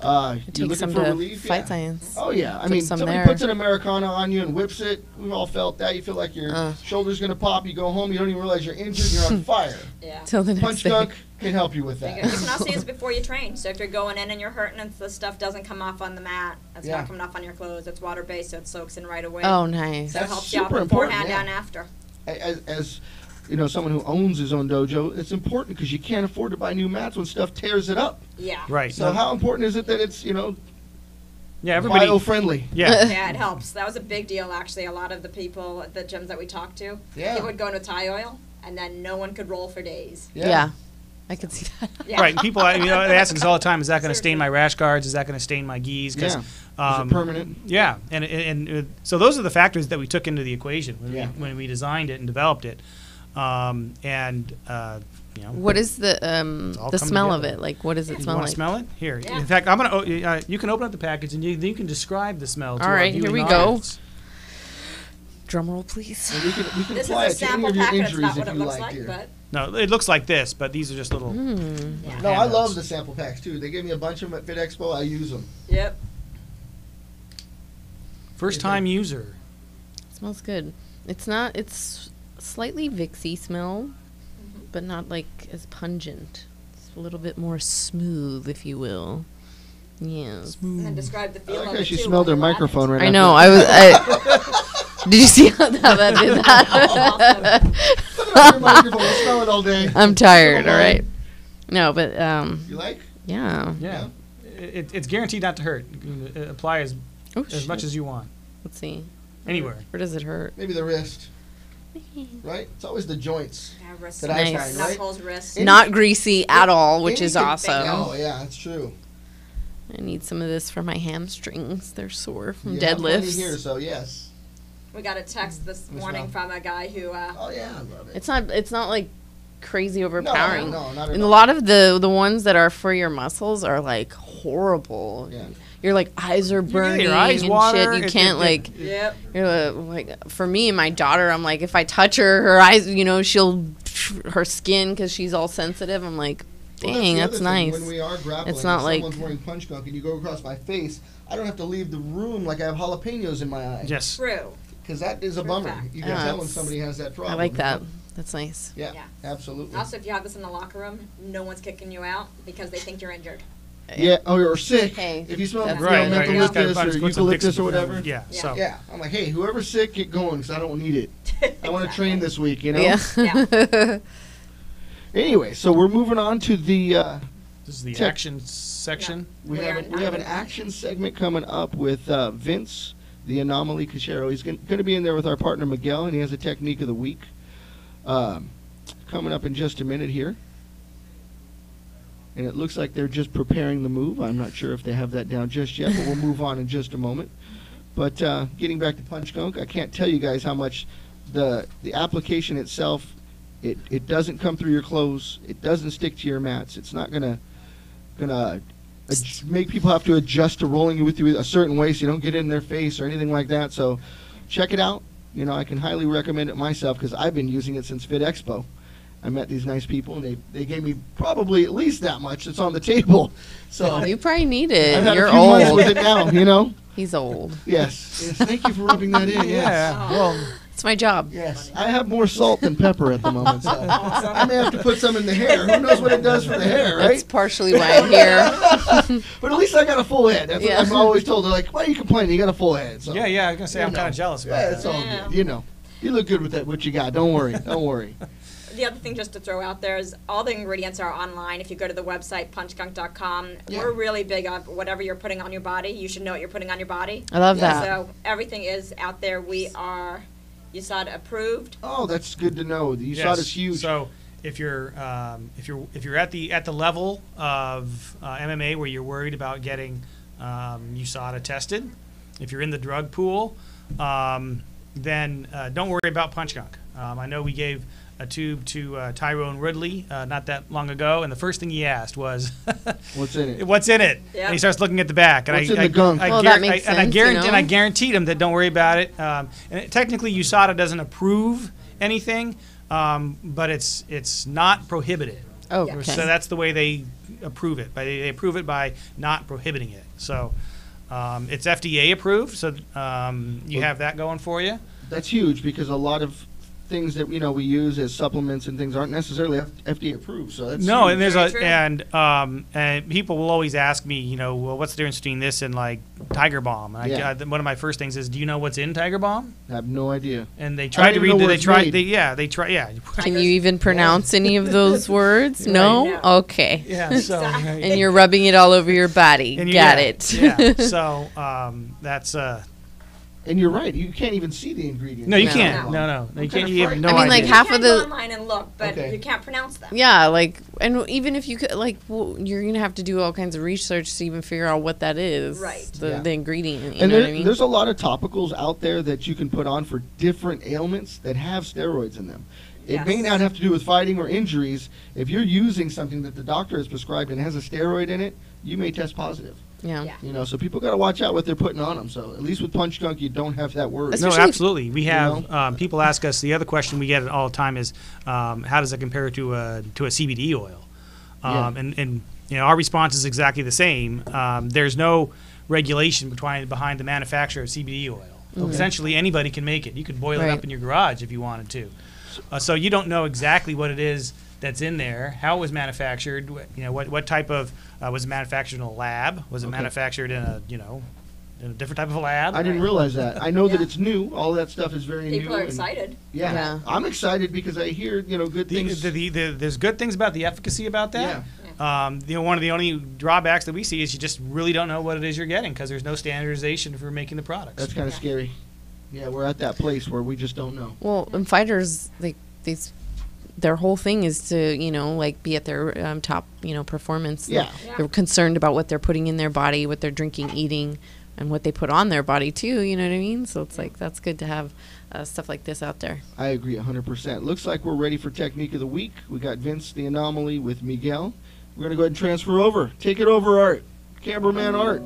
You're it takes looking some for to relief? Fight Yeah. Science. Oh yeah, I Put mean, some somebody there. puts an Americana on you and whips it. We've all felt that. You feel like your shoulder's gonna pop. You go home, you don't even realize you're injured. You're on fire. Yeah. Till the next day. PunchGunk can help you with You that. can also use it before you train. So if you're going in and you're hurting and the stuff doesn't come off on the mat, it's Yeah. not coming off on your clothes. It's water based, so it soaks in right away. Oh, nice. So it That's helps you out super important, beforehand yeah. and after. As you know, someone who owns his own dojo, it's important because you can't afford to buy new mats when stuff tears it up. Yeah. Right. So how important is it that it's yeah, everybody. bio-friendly? Yeah. Yeah, it helps. That was a big deal, actually. A lot of the people at the gyms that we talked to, Yeah. they would go into Thai oil, and then no one could roll for days. Yeah. I could see that. Yeah. Right. People, they ask us all the time, is that going to stain my rash guards? Is that going to stain my gis? Yeah. Is it permanent? Yeah. And so those are the factors that we took into the equation when we designed it and developed it. What is the smell of it? Like, what does it smell like? Smell it? Here. Yeah. In fact, I'm gonna. You can open up the package and you can describe the smell. All right, here we go. Go. Drum roll, please. And we can This is apply a it to any sample of your packet. It's injuries not if what you it looks like, like, dear. but No, it looks like this, but these are just little. yeah. No, I love the sample packs too. They gave me a bunch of them at Fit Expo. I use them. Yep. First time user. Smells good. It's slightly Vicksy smell, but not like as pungent. It's a little bit more smooth, if you will. Yes. And then describe the I feel like of how it she too smelled while her you're at microphone it. right I after. know. Did you see how that did that? Put it on your microphone. We'll smell it all day. I'm tired. All right. No, but You like? yeah. Yeah. It's guaranteed not to hurt. You can apply as much as you want. Let's see. Anywhere. Where does it hurt? Maybe the wrist. Right? It's always the joints. Yeah, wrist, That I Nice. find, right? knuckles, wrist. Not greasy at all, which is Anything- awesome. Oh, yeah, that's true. I need some of this for my hamstrings. They're sore from You have plenty deadlifts. here, so yes. We got a text this Let me morning smell. from a guy who Oh, yeah, I love it. It's not like crazy overpowering. No, not at And a all. lot of the ones that are for your muscles are like horrible. Yeah. Your like eyes are burning your eyes and water. shit. You can't like. Yep. You're like for me and my daughter. I'm like if I touch her eyes, she'll her skin because she's all sensitive. I'm like, Well, dang, the that's other thing. nice. When we are grappling, It's not and like- someone's wearing PunchGunk and you go across my face, I don't have to leave the room like I have jalapenos in my eye. Yes. True. Because that is a True bummer. fact. You can Yeah, tell when it's- somebody has that problem. I like that. That's nice. Yeah, Yeah. absolutely. Also, if you have this in the locker room, no one's kicking you out because they think you're injured. Yeah, or sick. Hey, If you smell that's Right. menthol You just gotta eucalyptus put or some eucalyptus fixes or whatever. Yeah. Yeah. So. Yeah, I'm like, hey, whoever's sick, get going because I don't need it. I want to train this week, Yeah. Yeah. Anyway, so we're moving on to the. This is the Check. action section. We We have are we have an action segment coming up with Vince, the Anomaly Cachero. He's going to be in there with our partner Miguel, and he has a technique of the week. Coming up in just a minute here. And it looks like they're just preparing the move. I'm not sure if they have that down just yet, but we'll move on in just a moment. But getting back to PunchGunk, I can't tell you guys how much the application itself, it doesn't come through your clothes. It doesn't stick to your mats. It's not gonna make people have to adjust to rolling with you a certain way so you don't get in their face or anything like that. So check it out. I can highly recommend it myself because I've been using it since Fit Expo. I met these nice people, and they gave me probably at least that much that's on the table. So You probably need I've it. had You're a few months old. with it now. He's old. Yes. Thank you for rubbing that in. Yes. Yeah. Well, It's my job. Yes. I have more salt than pepper at the moment, so I may have to put some in the hair. Who knows what it does for the hair, That's right? partially why I'm here. But at least I got a full head. That's Yeah. what I'm always told. They're like, why are you complaining? You got a full head. So, yeah. I was gonna say I'm You kind know. of jealous about Yeah, that. it's all Yeah. good. You look good with that. What you got? Don't worry. Don't worry. The other thing just to throw out there is all the ingredients are online. If you go to the website, punchgunk.com, Yeah. we're really big on whatever you're putting on your body. You should know what you're putting on your body. I love Yeah. that. So everything is out there. We are USADA approved. Oh, that's good to know. You saw Yes. this huge. So if you're at the level of MMA where you're worried about getting USADA tested, if you're in the drug pool, then don't worry about PunchGunk. I know we gave a tube to Tyrone Ridley not that long ago, and the first thing he asked was, What's in it? "What's in it?" Yeah. And he starts looking at the back, and What's in the gunk? Well, that makes sense, and I guaranteed him that don't worry about it. Technically, USADA doesn't approve anything, but it's not prohibited. Oh, Yeah. okay. So that's the way they approve it. They approve it by not prohibiting it. So it's FDA approved. So you have that going for you. That's huge because a lot of things that we use as supplements and things aren't necessarily FDA approved. So that's No, huge. and there's Very true. and people will always ask me, well, what's the difference between this and like Tiger Balm? And Yeah. one of my first things is, do you know what's in Tiger Balm? I have no idea. And they I tried to don't even know read. where They it's tried. made. They try. Yeah. Can you even pronounce any of those words? No? No. Okay. Yeah. So. And you're rubbing it all over your body. And Got yeah, it. Yeah. So that's And you're right. You can't even see the ingredients. No, you No. can't. No. You can't. You have no I mean, idea. like, You half can of go the- online and look, but Okay. you can't pronounce them. Yeah, like, and even if you could, like, well, you're gonna have to do all kinds of research to even figure out what that is, Right. The ingredient. You And know what I mean? there's a lot of topicals out there that you can put on for different ailments that have steroids in them. It may Yes. not have to do with fighting or injuries. If you're using something that the doctor has prescribed and has a steroid in it, you may test positive. Yeah. Yeah. You know, so people got to watch out what they're putting on them. So at least with PunchGunk, you don't have that worry. No, Especially- absolutely. We have people ask us. The other question we get all the time is, how does it compare to a CBD oil? Yeah. And you know, our response is exactly the same. There's no regulation behind the manufacture of CBD oil. Essentially, anybody can make it. You could boil it Right. up in your garage if you wanted to. So you don't know exactly what it is that's in there, how it was manufactured. You know, what type of was it manufactured in a lab? Was it Okay. manufactured in a in a different type of a lab? I didn't realize that. I know that Yeah. it's new. All that stuff is very new. People are and- excited. Yeah. Yeah. I'm excited because I hear, good things. There's good things about the efficacy about that. Yeah. One of the only drawbacks that we see is you just really don't know what it is you're getting because there's no standardization for making the products. That's kind of scary. Yeah, we're at that place where we just don't know. Well, and fighters, like, their whole thing is to, like, be at their top, performance. Yeah. They're concerned about what they're putting in their body, what they're drinking, eating, and what they put on their body, too. You know what I mean? So it's like, that's good to have stuff like this out there. I agree 100%. Looks like we're ready for Technique of the Week. We got Vince the Anomaly with Miguel. We're going to go ahead and transfer over. Take it over, Art. Cameraman Art.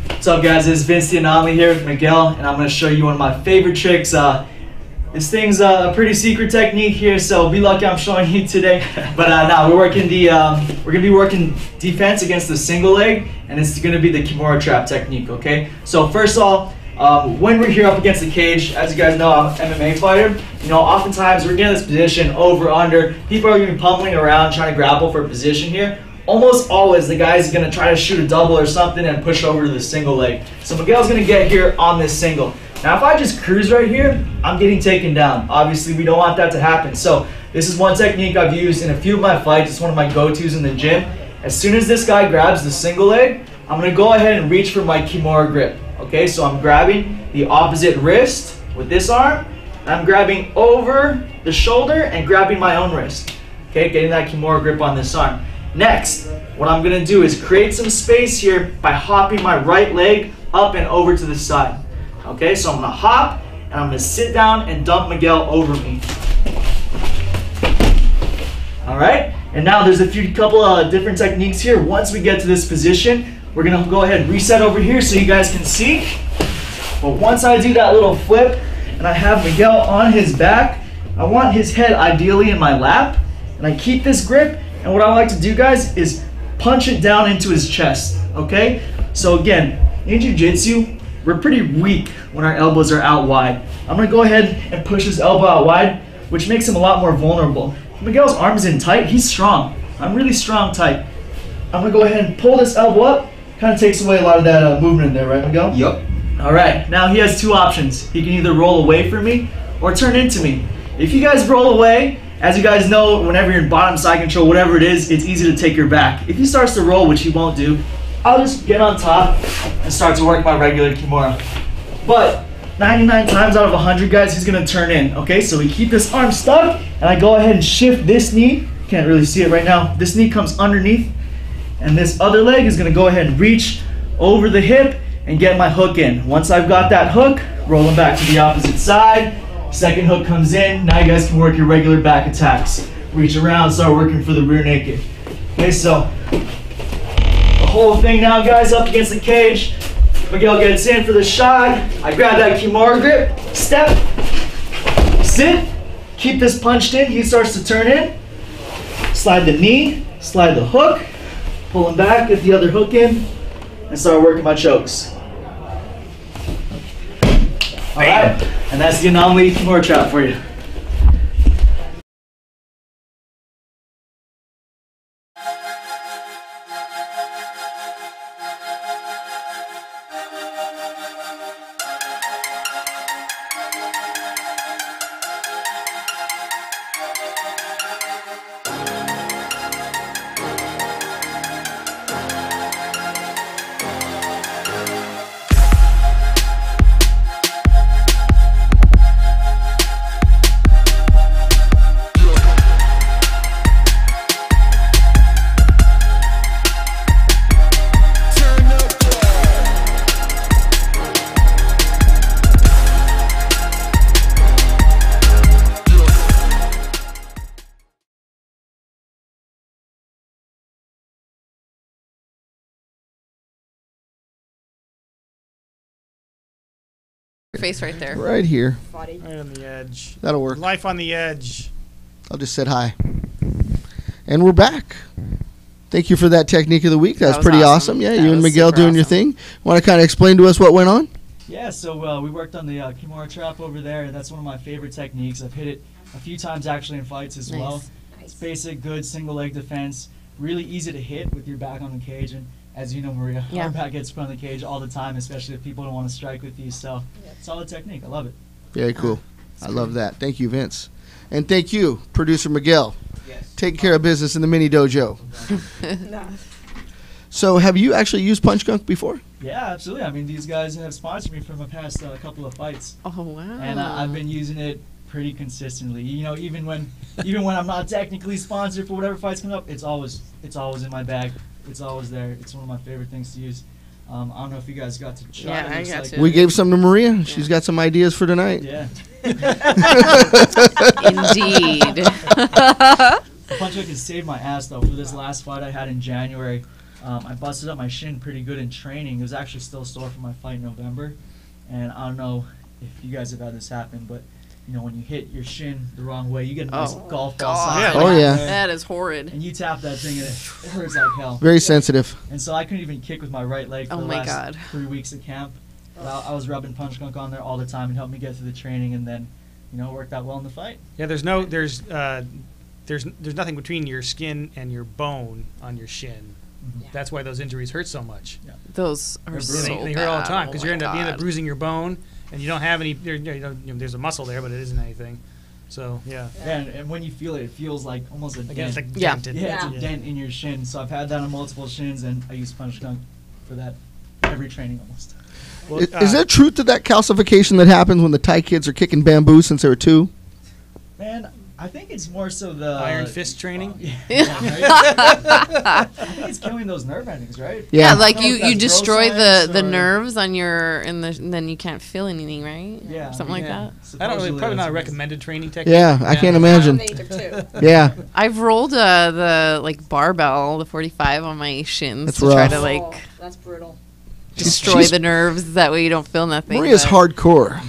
What's up, guys? This is Vince the Anomaly here with Miguel, and I'm going to show you one of my favorite tricks. This thing's a pretty secret technique here, so be lucky I'm showing you today. But now we're going to be working defense against the single leg, and it's going to be the Kimura trap technique. Okay. So first of all, when we're here up against the cage, as you guys know, I'm an MMA fighter. Oftentimes we're getting this position over under. People are going to be pummeling around trying to grapple for position here. Almost always the guy's going to try to shoot a double or something and push over to the single leg. So Miguel's going to get here on this single. Now if I just cruise right here, I'm getting taken down. Obviously we don't want that to happen. So this is one technique I've used in a few of my fights. It's one of my go-tos in the gym. As soon as this guy grabs the single leg, I'm going to go ahead and reach for my Kimura grip. Okay, so I'm grabbing the opposite wrist with this arm, and I'm grabbing over the shoulder and grabbing my own wrist. Okay, getting that Kimura grip on this arm. Next, what I'm going to do is create some space here by hopping my right leg up and over to the side. Okay, so I'm going to hop, and I'm going to sit down and dump Miguel over me. Alright, and now there's a couple of different techniques here. Once we get to this position, we're going to go ahead and reset over here so you guys can see. But once I do that little flip, and I have Miguel on his back, I want his head ideally in my lap, and I keep this grip. And what I like to do, guys, is punch it down into his chest, okay? So again, in jiu-jitsu, we're pretty weak when our elbows are out wide. I'm gonna go ahead and push his elbow out wide, which makes him a lot more vulnerable. Miguel's arm is in tight, he's strong. I'm really strong tight. I'm gonna go ahead and pull this elbow up, kind of takes away a lot of that movement there, right, Miguel? Yep. All right, now he has two options. He can either roll away from me or turn into me. If you guys roll away, as you guys know, whenever you're in bottom side control, whatever it is, it's easy to take your back. If he starts to roll, which he won't do, I'll just get on top and start to work my regular Kimura. But 99 times out of 100, guys, he's gonna turn in. Okay, so we keep this arm stuck, and I go ahead and shift this knee. Can't really see it right now. This knee comes underneath, and this other leg is gonna go ahead and reach over the hip and get my hook in. Once I've got that hook, rolling back to the opposite side. Second hook comes in. Now you guys can work your regular back attacks. Reach around, start working for the rear naked. Okay, so the whole thing now, guys, up against the cage. Miguel gets in for the shot. I grab that Kimura grip, step, sit, keep this punched in. He starts to turn in. Slide the knee, slide the hook, pull him back, get the other hook in, and start working my chokes. All right, and that's the Anomaly Kimura trap for you. Face right there. Right here. Body. Right on the edge. That'll work. Life on the edge. I'll just say hi. And we're back. Thank you for that technique of the week. That was pretty awesome. Yeah, That you and was Miguel super doing your awesome. thing. Want to kind of explain to us what went on? Yeah, so we worked on the Kimura trap over there. That's one of my favorite techniques. I've hit it a few times actually in fights as well. It's basic, good single leg defense. Really easy to hit with your back on the cage. And as you know, Maria, Yeah. our back gets put on the cage all the time, especially if people don't want to strike with you. So, solid technique. I love it. Very cool. I love that. Thank you, Vince. And thank you, producer Miguel. Yes. Taking care of business in the mini dojo. No. So have you actually used PunchGunk before? Yeah, absolutely. I mean, these guys have sponsored me for my past couple of fights. Oh wow. And I've been using it pretty consistently. You know, even when I'm not technically sponsored for whatever fights come up, it's always in my bag. It's always there. It's one of my favorite things to use. I don't know if you guys got to try. Yeah, it. I Looks got like to. We gave some to Maria. She's got some ideas for tonight. Yeah. Indeed. PunchGunk has saved my ass though. For this last fight I had in January, I busted up my shin pretty good in training. It was actually still sore from my fight in November, and I don't know if you guys have had this happen, but you know when you hit your shin the wrong way, you get a nice golf ball God. size. Yeah. Oh, yeah. That is horrid. And you tap that thing and it hurts like hell. Very sensitive. And so I couldn't even kick with my right leg for Oh the my last God. 3 weeks at camp. But I was rubbing PunchGunk on there all the time and helped me get through the training, and then it worked out well in the fight. Yeah, there's nothing between your skin and your bone on your shin. Mhm. That's why those injuries hurt so much. Those are They're so brutal. They hurt all the bad. time because Oh you my end up God. bruising your bone, and you don't have any. There's a muscle there, but it isn't anything. So yeah, And when you feel it, it feels like almost a again, dent. it's like Yeah. dented. Yeah, it's a Yeah. dent in your shin. So I've had that on multiple shins, and I use PunchGunk for that every training almost. Well, Is there truth to that calcification that happens when the Thai kids are kicking bamboo since they were 2? Man, I think it's more so the Iron fist training? Yeah, right? I think it's killing those nerve endings, right? Yeah, Yeah. like I don't know you if that's destroy neuroscience the or- nerves on your and then you can't feel anything, right? Yeah, Something like yeah. that. I don't really, Supposedly probably not a that's- recommended training technique. Yeah, I can't imagine. Age of 2. Yeah. I've rolled the like barbell, the 45 on my shins That's to try rough. to Oh, like that's brutal. destroy she's- the nerves. That way you don't feel nothing. Maria's but hardcore.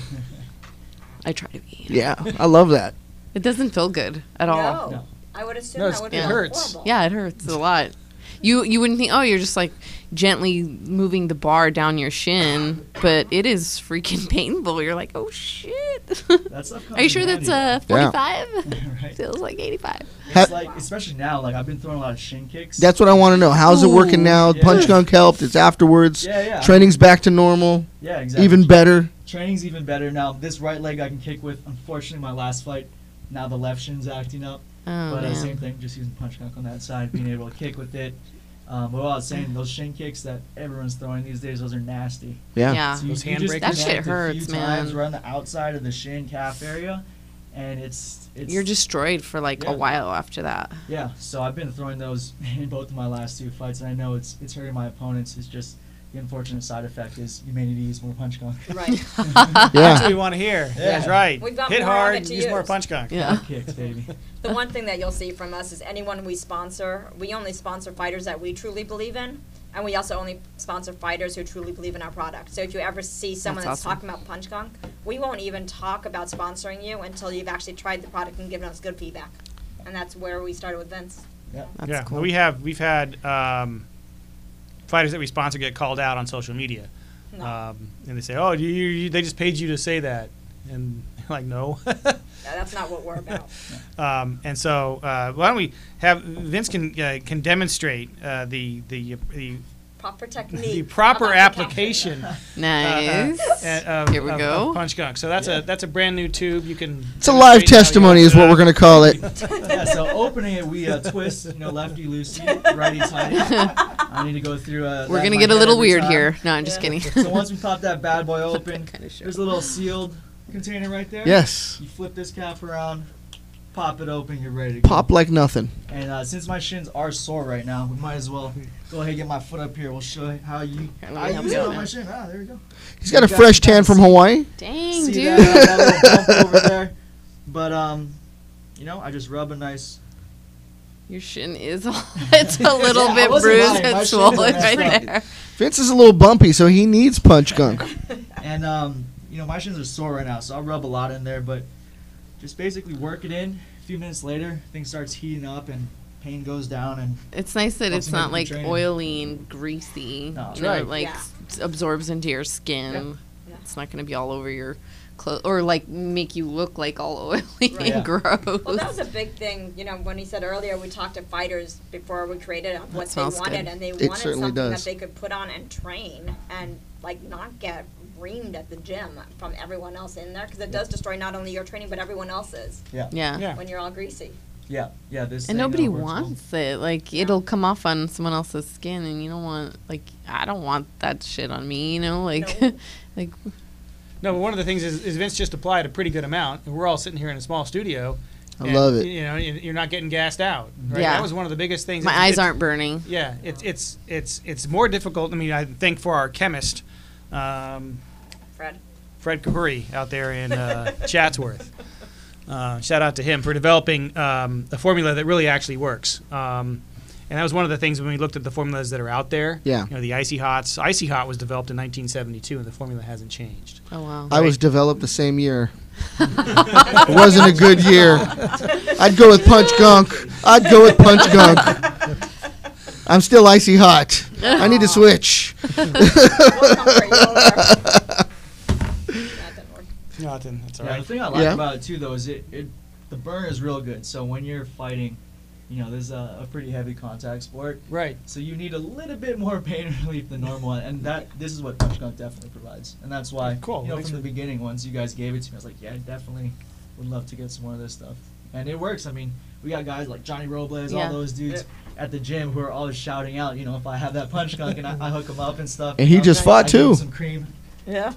I try to be. Yeah, I love that. It doesn't feel good at all. No. I would assume No, that would it be hurts. horrible. Yeah, it hurts a lot. You wouldn't think, oh, you're just like gently moving the bar down your shin, but it is freaking painful. You're like, oh shit. That stuff comes Are you in sure that's handy. 45? Right. Feels like 85. It's like, especially now, like I've been throwing a lot of shin kicks. That's what I want to know. How's it working now? Yeah. PunchGunk helped. It's afterwards. Yeah. Training's back to normal. Yeah, exactly. Even better. Training's even better now. This right leg I can kick with. Unfortunately, my last fight, now the left shin's acting up. Oh, But man. same thing, just using PunchGunk on that side, being able to kick with it. But what I was saying, those shin kicks that everyone's throwing these days, those are nasty. Yeah. Yeah. So Those you hand just breakers? That shit connect a hurts, few man. times right on the outside of the shin calf area, and it's You're destroyed for like Yeah. a while after that. yeah. So I've been throwing those in both of my last 2 fights, and I know it's hurting my opponents. It's just the unfortunate side effect is you may need to use more PunchGunk. Right. That's Yeah. what we want to hear. Yeah. That's right. We've got Hit more of hard, it to use more use. PunchGunk. Yeah. Kicks, baby. The one thing that you'll see from us is anyone we sponsor, we only sponsor fighters that we truly believe in, and we also only sponsor fighters who truly believe in our product. So if you ever see someone that's awesome. talking about PunchGunk, we won't even talk about sponsoring you until you've actually tried the product and given us good feedback. And that's where we started with Vince. Yeah. That's Yeah, cool. we've had fighters that we sponsor get called out on social media, No. and they say, "Oh, they just paid you to say that," and like, no. That's not what we're about. And so, why don't we have Vince can demonstrate the Proper the technique. proper about the application. Nice. Here we go. Of PunchGunk. So that's a brand new tube. You can. It's a live testimony is what we're going to call it. Yeah, so opening it, we twist, lefty loosey, righty tighty. I need to go through. We're gonna get a little weird here. No, I'm just kidding. So once we pop that bad boy open, Kinda sure. there's a little sealed container right there. Yes. You flip this cap around, pop it open, you're ready to go. Pop like nothing. And since my shins are sore right now, we might as well go ahead and get my foot up here. We'll show you how you. Here, let me I help use you it out on now. my shin. Ah, there we go. He's got a You fresh guys tan from see- Hawaii. Dang, See dude. that little bump over there? But I just rub a nice. Your shin is it's a little Yeah, I bit wasn't bruised lying. My and shins swollen are messed right up. there. Vince is a little bumpy, so he needs PunchGunk. And my shins are sore right now, so I'll rub a lot in there, but just basically work it in. A few minutes later, things starts heating up and pain goes down, and It's nice that Helps it's you make not the like training. oily and greasy. No, that's you know, right. it, like Yeah. absorbs into your skin. Yeah. It's not going to be all over your clothes or like make you look like all oily Right. and gross. Well, that was a big thing, when he said earlier we talked to fighters before we created it, what they smells wanted, good. and they It wanted certainly something does. that they could put on and train and not get reamed at the gym from everyone else in there, because it does destroy not only your training but everyone else's yeah. Yeah. when you're all greasy. yeah. This. And thing, nobody works well. wants it. Like it'll come off on someone else's skin, and you don't want I don't want that shit on me. Like No. like No, but one of the things is Vince just applied a pretty good amount, and we're all sitting here in a small studio. I and, love it. You're not getting gassed out. Right? Yeah. That was one of the biggest things. my eyes aren't burning. Yeah, it's more difficult. I mean, I think for our chemist, Fred. Fred Kahuri out there in Chatsworth. Shout out to him for developing a formula that really actually works. And that was one of the things when we looked at the formulas that are out there. Yeah. The Icy Hots. Icy Hot was developed in 1972, and the formula hasn't changed. Oh wow. I was developed the same year. It wasn't a good year. I'd go with PunchGunk. I'm still icy hot. I need to switch. We'll come for you over. That didn't work. Nothing. That's all Yeah, right. the thing I like Yeah. about it too, though, is the burn is real good. So when you're fighting, this is a pretty heavy contact sport. Right. So you need a little bit more pain relief than normal, and this is what PunchGunk definitely provides, and that's why. Cool. Thanks From the for- beginning, once you guys gave it to me, I was like, yeah, I definitely would love to get some more of this stuff, and it works. I mean, we got guys like Johnny Robles, Yeah. all those dudes at the gym who are always shouting out, if I have that PunchGunk and I hook them up and stuff. And he just fought I give him too. Some cream. Yeah.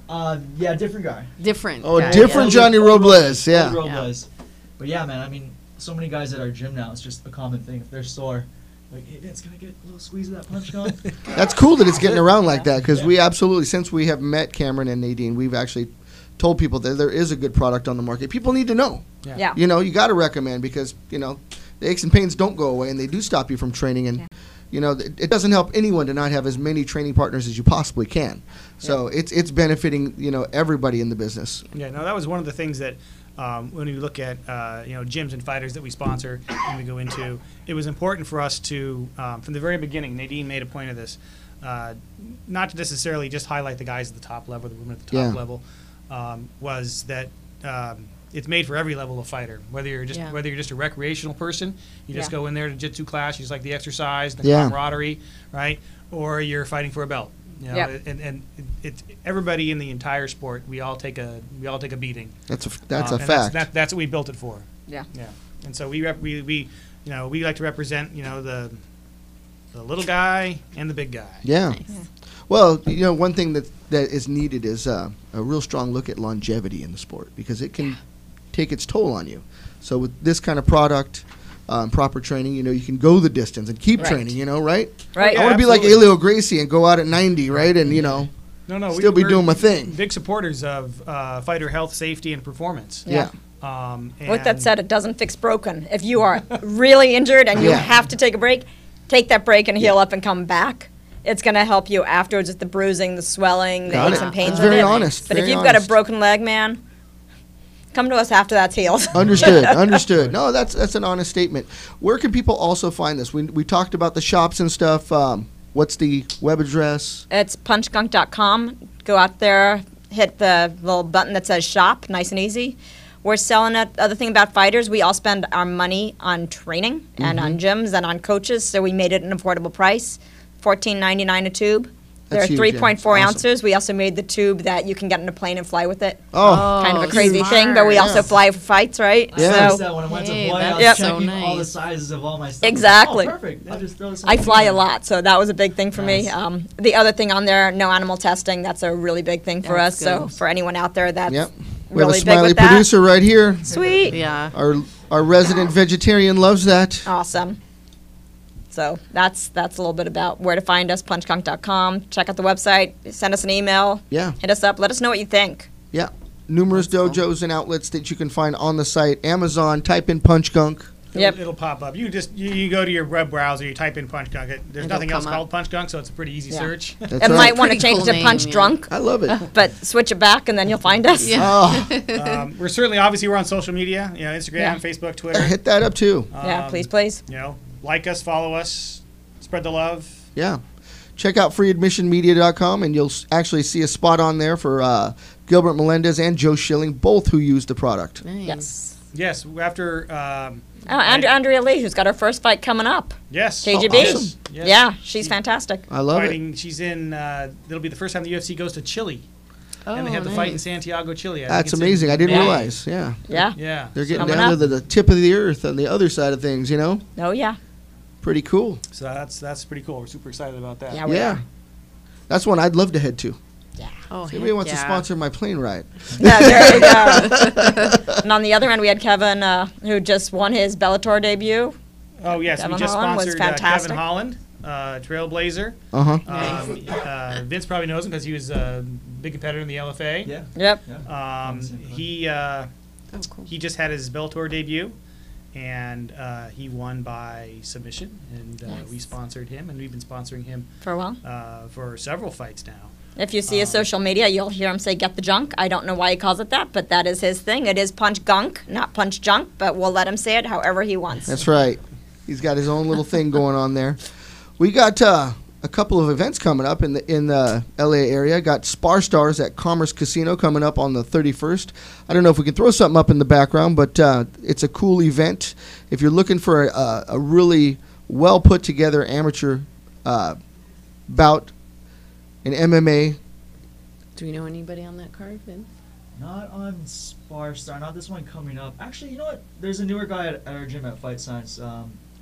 Yeah, different guy. Different. Oh, guy. different Johnny Robles. Yeah. Robles. But yeah, man, I mean, so many guys at our gym now, it's just a common thing. If they're sore, like, hey, Vince, can I get a little squeeze of that PunchGunk? That's cool that it's getting around like that because we absolutely, since we have met Cameron and Nadine, we've actually told people that there is a good product on the market. People need to know. Yeah. You got to recommend because, the aches and pains don't go away and they do stop you from training. And, it doesn't help anyone to not have as many training partners as you possibly can. So it's benefiting, everybody in the business. Yeah, no, that was one of the things that when we look at gyms and fighters that we sponsor and we go into, it was important for us to from the very beginning. Nadine made a point of this, not to necessarily just highlight the guys at the top level, the women at the top Yeah. level, was that it's made for every level of fighter. Whether you're just a recreational person, you just Yeah. go in there to jiu-jitsu class, you just like the exercise, the Yeah. camaraderie, right? Or you're fighting for a belt. Yep. And it's everybody in the entire sport. We all take a beating. That's a And fact. That's what we built it for. Yeah. Yeah. And so we like to represent the little guy and the big guy. Yeah. Nice. Well, one thing that is needed is a real strong look at longevity in the sport because it can take its toll on you. So with this kind of product, proper training, you can go the distance and keep Right. training, right? Right. I want to be like Elio Gracie and go out at 90, right? And, still be we're doing my thing. Big supporters of fighter health, safety, and performance. Yeah. With that said, it doesn't fix broken. If you are really injured and you Yeah. have to take a break, take that break and heal up and come back. It's going to help you afterwards with the bruising, the swelling, the Got aches it. and pains That's with very it. honest, But if very you've got a honest. broken leg, man, come to us after that's healed. Understood. No, that's an honest statement. Where can people also find this? We talked about the shops and stuff. What's the web address? It's punchgunk.com. Go out there, hit the little button that says shop, nice and easy. We're selling it. Other thing about fighters, we all spend our money on training and on gyms and on coaches, so we made it an affordable price, $14.99 a tube. They're That's huge, yeah. 3.4 Awesome. ounces. We also made the tube that you can get in a plane and fly with it. Oh, Kind of a Oh, crazy thing, but we smart. also fly for fights, right? Yeah. I noticed So that when I went to Hey, Hawaii, I that's was Yep. so checking all the nice. sizes of all my stuff. Exactly. Oh, perfect. I'll just throw this I in fly there. a lot, so that was a big thing for me. Nice. The other thing on there, no animal testing. That's a really big thing for That's us. So good. for anyone out there that's yep. We have a really big smiley with that, producer right here. sweet. Yeah. Our resident vegetarian loves that. Awesome. So that's a little bit about where to find us, punchgunk.com. Check out the website, send us an email, Yeah. hit us up, let us know what you think. Yeah. Numerous That's cool. dojos and outlets that you can find on the site. Amazon, type in PunchGunk. Yep. It'll pop up. You go to your web browser, you type in PunchGunk. There's It'll nothing else come up. called PunchGunk, so it's a pretty easy Yeah. search. That's It right. might want to Pretty change cool to name, Punch yeah. Drunk, I love it. but switch it back and then you'll find us. Yeah. Oh, We're certainly, obviously, we're on social media, Instagram, Yeah. Facebook, Twitter. hit that up too. Yeah, please. Like us, follow us, spread the love. Yeah. Check out freeadmissionmedia.com and you'll actually see a spot on there for Gilbert Melendez and Joe Schilling, both who used the product. Nice. Yes. Yes, after. Andrea Lee, who's got her first fight coming up. Yes. KGB. awesome. Yes. Yeah, she's fantastic. I love it. Fighting. She's in. It'll be the first time the UFC goes to Chile, Oh, and they have the fight in nice. Santiago, Chile. I think That's it's in amazing. I didn't May. realize. Yeah. Yeah. Yeah. They're getting Coming down to up. the tip of the earth on the other side of things, Oh, yeah. Pretty cool. So that's pretty cool. We're super excited about that. Yeah, we Yeah. are. That's one I'd love to head to. Oh, If anybody heck wants to yeah. sponsor my plane ride. Yeah, there you go. And on the other end, we had Kevin, who just won his Bellator debut. Oh yes, Kevin we just Holland was sponsored fantastic. Kevin Holland, Trailblazer. Uh-huh. Vince probably knows him because he was a big competitor in the LFA. Yeah. Yep. Oh, cool. He just had his Bellator debut, and he won by submission, and we sponsored him, and we've been sponsoring him For a while. for several fights now. If you see his social media, you'll hear him say, "Get the junk." I don't know why he calls it that, but that is his thing. It is Punch Gunk, not Punch Junk, but we'll let him say it however he wants. That's right. He's got his own little thing going on there. We got a couple of events coming up in the LA area. Got Spar Stars at Commerce Casino coming up on the 31st. I don't know if we can throw something up in the background, but it's a cool event. If you're looking for a really well put together amateur bout in MMA, Do we know anybody on that card, Vince? Not on Spar Star, not this one coming up. Actually, you know what? There's a newer guy at our gym at Fight Science,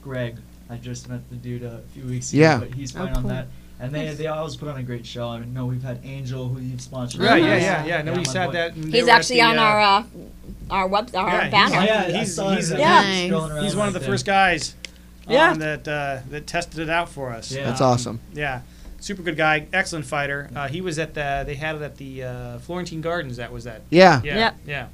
Greg. I just met the dude a few weeks ago, Yeah. but he's Oh, fine on cool. that. And they always put on a great show. I mean, we've had Angel, who you've sponsored. Right? Yeah, Yeah. No, my he said boy. that. and they He's were at actually the, on our yeah, banner. Oh, yeah, He's- I saw he's- it. Yeah. Nice. Scrolling around He's one of right the there. first guys Yeah. that tested it out for us. Yeah. that's awesome. Yeah, super good guy, excellent fighter. He was at they had it at the Florentine Gardens. That was that. Yeah, Yeah, Yep. yeah.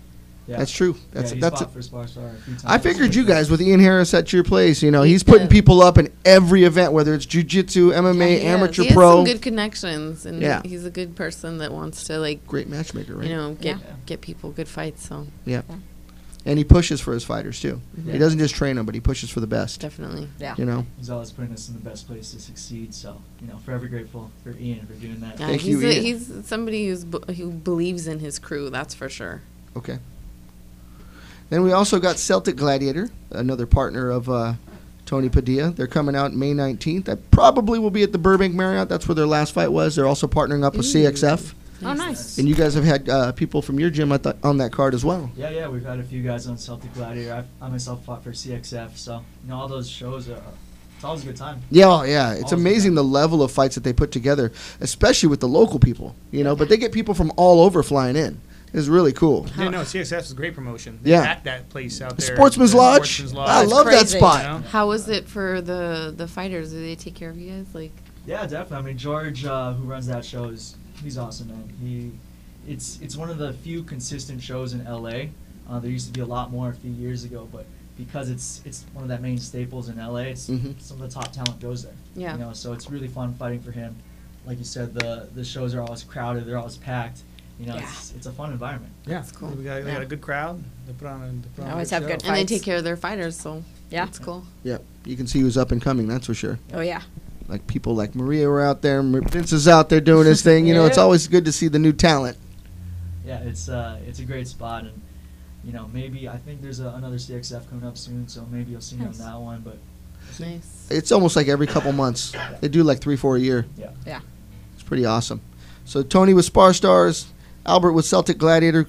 Yeah. that's true. Yeah, he's That's fought for Spar Star a few times. I figured you guys with Ian Harris at your place. He's putting people up in every event, whether it's jiu-jitsu, MMA, Yeah, amateur, he has pro. some good connections, and Yeah. he's a good person that wants to Great matchmaker, right? get Yeah. get people good fights. So And he pushes for his fighters too. Yeah. He doesn't just train them, but he pushes for the best. definitely. Yeah. He's always putting us in the best place to succeed. So, forever grateful for Ian for doing that. Yeah, Thank he's you, Ian. he's somebody who believes in his crew. That's for sure. Okay. Then we also got Celtic Gladiator, another partner of Tony Padilla. They're coming out May 19th. I probably will be at the Burbank Marriott. That's where their last fight was. They're also partnering up with CXF. Oh, nice. And you guys have had people from your gym on that card as well. Yeah, we've had a few guys on Celtic Gladiator. I myself fought for CXF, so all those shows it's always a good time. Yeah, yeah. It's Always amazing good. the level of fights that they put together, especially with the local people. But they get people from all over flying in. It's really cool. Yeah, no, CSF is a great promotion. Yeah. At that place out there. Sportsman's the Lodge. Sportsman's Lodge. I love that crazy. spot. You know? How was it for the fighters? Do they take care of you guys? Like, Yeah, definitely. I mean, George, who runs that show, he's awesome, man. It's one of the few consistent shows in LA. There used to be a lot more a few years ago, but because it's one of the main staples in LA, some of the top talent goes there. Yeah. You know, so it's really fun fighting for him. Like you said, the shows are always crowded, they're always packed. You know, Yeah. it's a fun environment. Yeah, That's cool. They got a good crowd. They put on a Always good have show. good and they Fights. take care of their fighters, so Yeah. that's cool. Yeah, you can see who's up and coming. That's for sure. Oh yeah. Like people like Maria were out there. Vince is out there doing his thing. You know, it's Yeah. always good to see the new talent. Yeah, it's a great spot, and you know, maybe I think there's another CXF coming up soon, so maybe you'll see me on Nice. that one. But Nice. It's almost like every couple months. They do like 3-4 a year. yeah. Yeah. It's pretty awesome. So Tony with Spar Stars, Albert with Celtic Gladiator.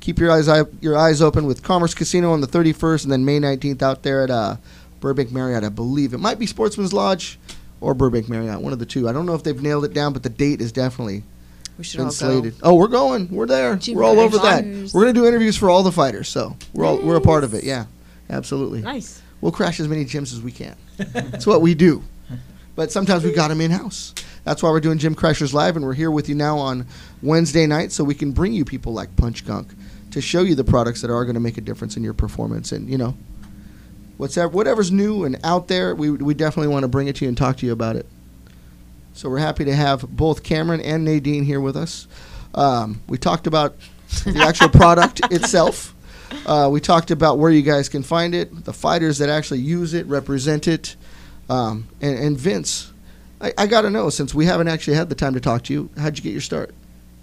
Keep your eyes open with Commerce Casino on the 31st, and then May 19th out there at Burbank Marriott. I believe it might be Sportsman's Lodge or Burbank Marriott, one of the two. I don't know if they've nailed it down, but the date is definitely We should been all slated. go. Oh, we're going. We're there. Jim We're all over that. Crashers. We're gonna do interviews for all the fighters, so we're a part of it. Yeah, absolutely. Nice. We'll crash as many gyms as we can. That's what we do. But sometimes we got them in-house. That's why we're doing Gym Crashers Live, and we're here with you now on Wednesday night so we can bring you people like PunchGunk to show you the products that are going to make a difference in your performance. And, you know, whatever's new and out there, we definitely want to bring it to you and talk to you about it. So we're happy to have both Cameron and Nadine here with us. We talked about the actual product itself. We talked about where you guys can find it, the fighters that actually use it, represent it. And Vince, I got to know, since we haven't actually had the time to talk to you, how'd you get your start?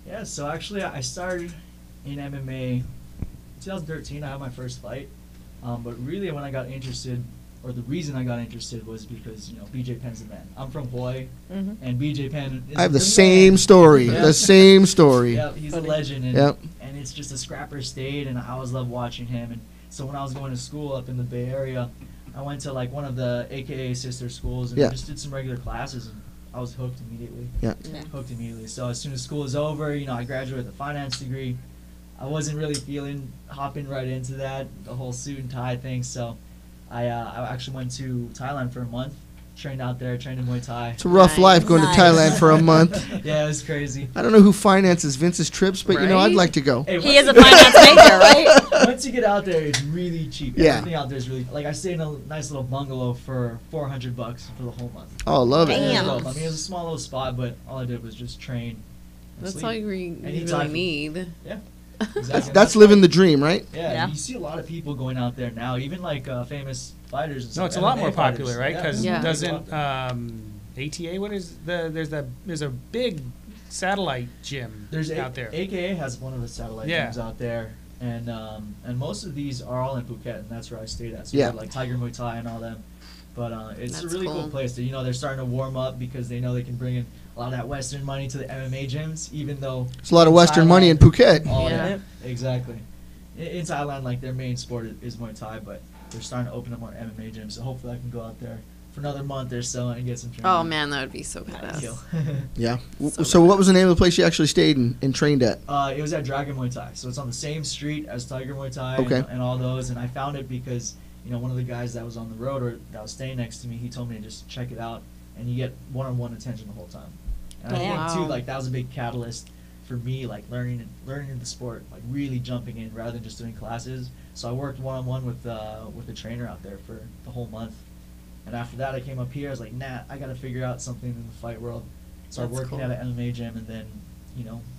Yeah, so actually I started in MMA 2013. I had my first fight. But really when I got interested, or the reason I got interested was because, you know, BJ Penn's the man. I'm from Hawaii, and BJ Penn is I have the man. same story. Yeah. The same story. Yeah, he's a legend, and, Yep. and it's just a scrapper state, and I always loved watching him. And so when I was going to school up in the Bay Area, I went to like one of the AKA sister schools and Yeah. just did some regular classes, and I was hooked immediately. Yeah. Yeah. Hooked immediately. So as soon as school was over, you know, I graduated with a finance degree. I wasn't really feeling hopping right into that, the whole suit and tie thing. So I actually went to Thailand for a month, trained out there, trained in Muay Thai. It's a rough Nice. life going Nice. to Thailand for a month. Yeah, it was crazy. I don't know who finances Vince's trips, but, you know, I'd Right? like to go. Hey, He is a finance major, right? Once you get out there, it's really cheap. Yeah. Everything out there is really like I stayed in a nice little bungalow for $400 for the whole month. Oh, love it. Damn. I mean, it was a small little spot, but all I did was just train. And That's sleep. all you really Anytime. need. Yeah. Exactly. That's living the dream, right? Yeah, Yeah. you see a lot of people going out there now, even like famous fighters. And No, stuff, it's a lot MMA more fighters. popular, right? Because Yeah. doesn't ATA? What is there's a big satellite gym There's out there. AKA has one of the satellite Yeah. gyms out there, and most of these are all in Phuket, and that's where I stayed at. So Yeah. you have, like Tiger Muay Thai and all them. But it's a That's really cool cool. place. They're starting to warm up because they know they can bring in a lot of that Western money to the MMA gyms, even though It's a lot of Western money in Phuket. all Yeah. that. Exactly. In Thailand, like their main sport is Muay Thai, but they're starting to open up more MMA gyms. So hopefully I can go out there for another month or so and get some training. Oh man, that would be so That'd kill. badass. Yeah. So So what was the name of the place you actually stayed and trained at? It was at Dragon Muay Thai, so it's on the same street as Tiger Muay Thai Okay. and all those. And I found it because one of the guys that was on the road or that was staying next to me, he told me to just check it out, and you get one-on-one attention the whole time. And I think Wow. too, like that was a big catalyst for me, like learning the sport, like really jumping in rather than just doing classes. So I worked one-on-one with the trainer out there for the whole month. And after that, I came up here. I was like, nah, I got to figure out something in the fight world. Started That's working cool. at an MMA gym, and then,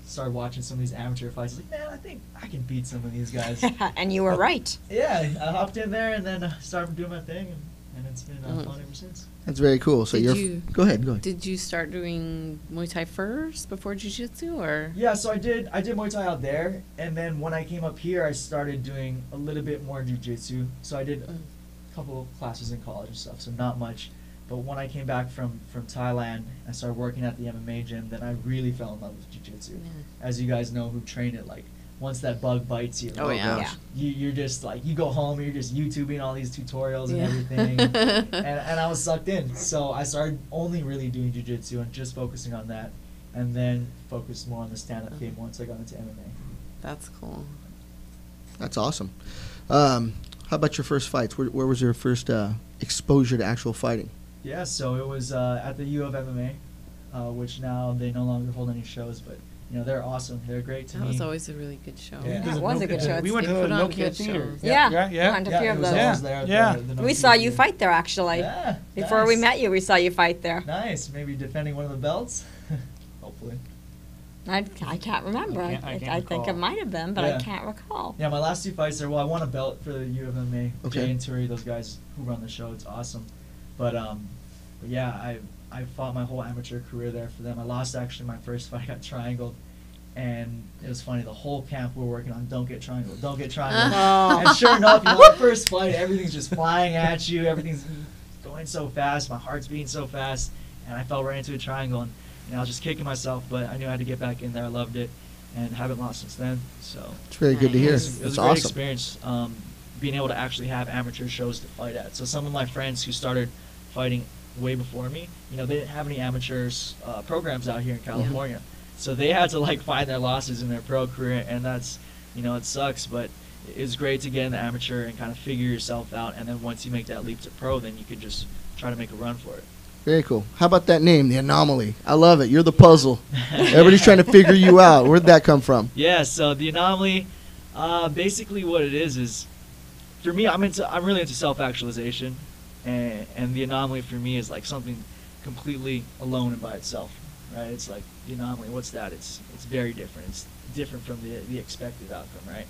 started watching some of these amateur fights. I was like, man, I think I can beat some of these guys. And you were right. Yeah, I hopped in there and then started doing my thing, and it's been fun ever since. That's very cool. So Go ahead. Did you start doing Muay Thai first before Jiu-Jitsu, or? Yeah, so I did Muay Thai out there, and then when I came up here, I started doing a little bit more jiu-jitsu. So I did a couple of classes in college and stuff, so not much. But when I came back from Thailand, I started working at the MMA gym, then I really fell in love with jiu-jitsu. Yeah. As you guys know who train it, like, once that bug bites you, Oh, yeah. Yeah. you're just like, you go home, you're just YouTubing all these tutorials and Yeah. everything. and I was sucked in. So I started only really doing jiu-jitsu and just focusing on that. And then focused more on the stand-up game once I got into MMA. That's cool. That's awesome. How about your first fights? Where was your first exposure to actual fighting? Yeah, so it was at the U of MMA, which now they no longer hold any shows, but you know they're awesome. They're great to That me. was always a really good show. Yeah. That was a good show. We went to They the put on No good Kid Theater. shows. Yeah, Yeah. went to a few it of was those. always there at Yeah. the No We Kid saw you Theater. fight there, actually. Yeah, Before we nice. met you, we saw you fight there. Nice, maybe defending one of the belts, hopefully. I can't remember. I can't I think it recall. might have been, but Yeah. I can't recall. Yeah, my last 2 fights there. Well, I won a belt for the U of MMA. Okay. Jay and Turi, those guys who run the show, it's awesome. But yeah, I fought my whole amateur career there for them. I lost actually my first fight. I got triangled, and it was funny. The whole camp we were working on, don't get triangled, don't get triangled. Oh. And sure enough, you know, the first fight, everything's just flying at you. Everything's going so fast. My heart's beating so fast, and I fell right into a triangle. And I was just kicking myself, but I knew I had to get back in there. I loved it, and haven't lost since then. So It's very good to hear. it Nice. was That's a great awesome. experience being able to actually have amateur shows to fight at. So some of my friends who started fighting way before me, you know, they didn't have any amateurs programs out here in California. So they had to like find their losses in their pro career, and that's, you know, it sucks, but it's great to get in the amateur and kind of figure yourself out, and then once you make that leap to pro, then you could just try to make a run for it. Very cool. How about that name, the Anomaly? I love it. You're the puzzle. Everybody's trying to figure you out. Where'd that come from? Yeah, so the Anomaly, basically what it is for me, I'm really into self-actualization, and the Anomaly for me is like something completely alone and by itself, right? It's like the Anomaly. What's that? It's very different. It's different from the expected outcome, right?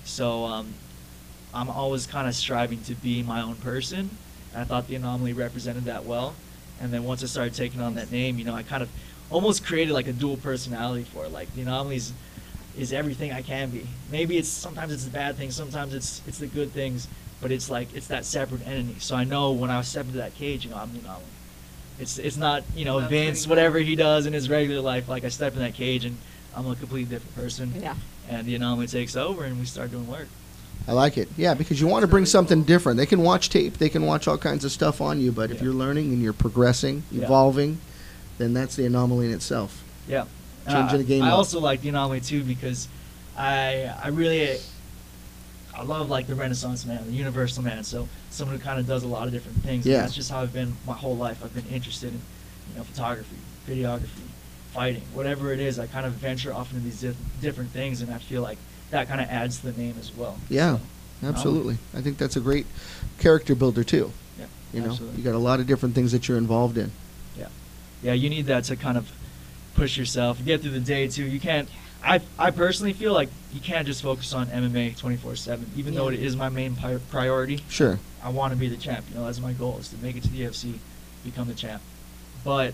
So I'm always kind of striving to be my own person. And I thought the Anomaly represented that well. And then once I started taking on that name, you know, I kind of almost created like a dual personality for it. Like the Anomaly is everything I can be. Maybe sometimes it's the bad things, sometimes it's the good things, but it's like it's that separate entity. So I know when I step into that cage, you know, I'm the Anomaly. It's not, you know, That's Vince, pretty cool. whatever he does in his regular life. Like I step in that cage and I'm a completely different person. Yeah. And the Anomaly takes over and we start doing work. I like it. Yeah, because you want to bring something different. They can watch tape. They can watch all kinds of stuff on you. But if Yeah. you're learning and you're progressing, Yeah. evolving, then that's the Anomaly in itself. Yeah. Changing the game I up. also like the Anomaly too because I love like the Renaissance man, the universal man. So someone who kind of does a lot of different things. Yeah. And that's just how I've been my whole life. I've been interested in, you know, photography, videography, fighting, whatever it is. I kind of venture off into these different things, and I feel like that kind of adds to the name as well. Yeah, So, absolutely. I think that's a great character builder too. yeah. You know, absolutely. you got a lot of different things that you're involved in. Yeah, you need that to kind of push yourself, get through the day too. You can't. I personally feel like you can't just focus on MMA 24/7, even though Yeah. it is my main priority. Sure. I want to be the champ. You know, that's my goal, is to make it to the UFC, become the champ. But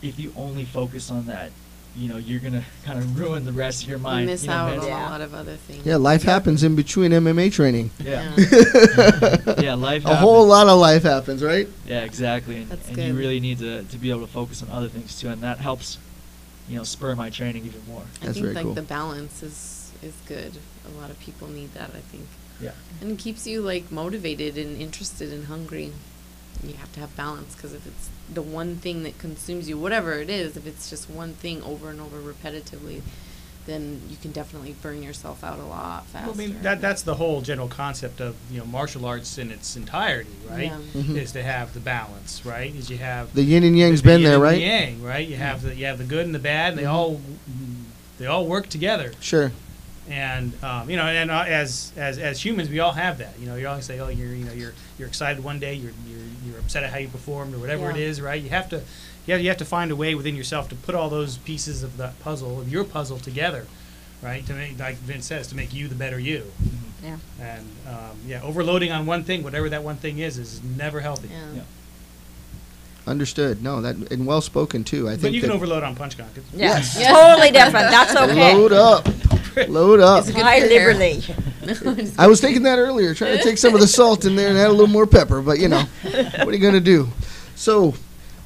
if you only focus on that, you know, you're gonna kind of ruin the rest of your You mind. miss you know, out on mentally. Yeah. a lot of other things. Yeah, life happens in between MMA training. Yeah. Yeah. Yeah, life. A whole lot of life happens, right? Yeah, exactly. And, That's and you good. really need to be able to focus on other things too, and that helps, you know, spur my training even more. I That's think very like cool. the balance is good. A lot of people need that, I think. Yeah. And it keeps you like motivated and interested and hungry. You have to have balance, because if it's the one thing that consumes you, whatever it is, if it's just one thing over and over repetitively, then you can definitely burn yourself out a lot faster. Well, I mean, that's the whole general concept of, you know, martial arts in its entirety, right? Yeah. Mhm. Is to have the balance, right? Is you have The yin and yang's the been yin there, and right? Yang, right? You have the good and the bad, and they all work together. Sure. And you know, and as humans, we all have that. You know, you always say, oh, you're excited one day, you're upset at how you performed or whatever it Yeah. is, right? You have to find a way within yourself to put all those pieces of that puzzle, of your puzzle, together, right? To make, like Vince says, to make you the better you. Yeah. And overloading on one thing, whatever that one thing is never healthy. Yeah. Yeah. Understood. No, that and well spoken too. I think But you can that- overload on PunchGunk. Yeah. Yes. Totally different. That's okay. Load up. Load up. Is it good High for hair? liberty. I was thinking that earlier, trying to take some of the salt in there and add a little more pepper, but you know, what are you going to do? So,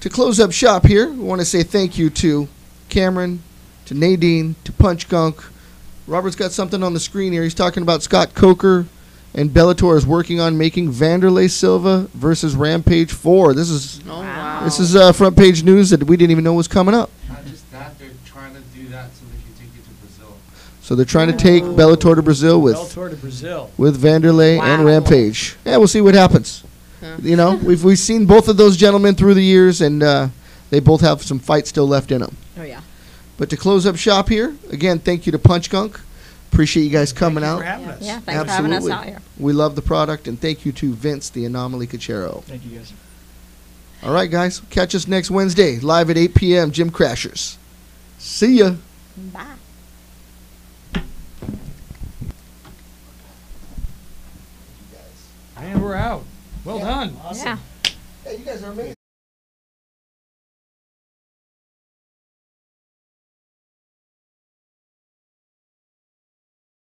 to close up shop here, we want to say thank you to Cameron, to Nadine, to PunchGunk. Robert's got something on the screen here. He's talking about Scott Coker, and Bellator is working on making Vanderlei Silva versus Rampage 4. This is Oh, wow. front page news that we didn't even know was coming up. Not just that, they're trying to do that so they can take it to Brazil. So they're trying to take Bellator to Brazil with Bellator to Brazil. Vanderlei and Wow. Rampage. Yeah, we'll see what happens. Huh. You know, we've seen both of those gentlemen through the years, and they both have some fights still left in them. Oh yeah. But to close up shop here, again, thank you to PunchGunk. Appreciate you guys coming Thank you out. for having us. Yeah. Thanks for having us out here. We love the product, and thank you to Vince, the Anomaly Cachero. Thank you, guys. All right, guys. Catch us next Wednesday, live at 8 p.m., Gym Crashers. See ya. Bye. And we're out. Well done. Yeah. Hey, you guys are amazing.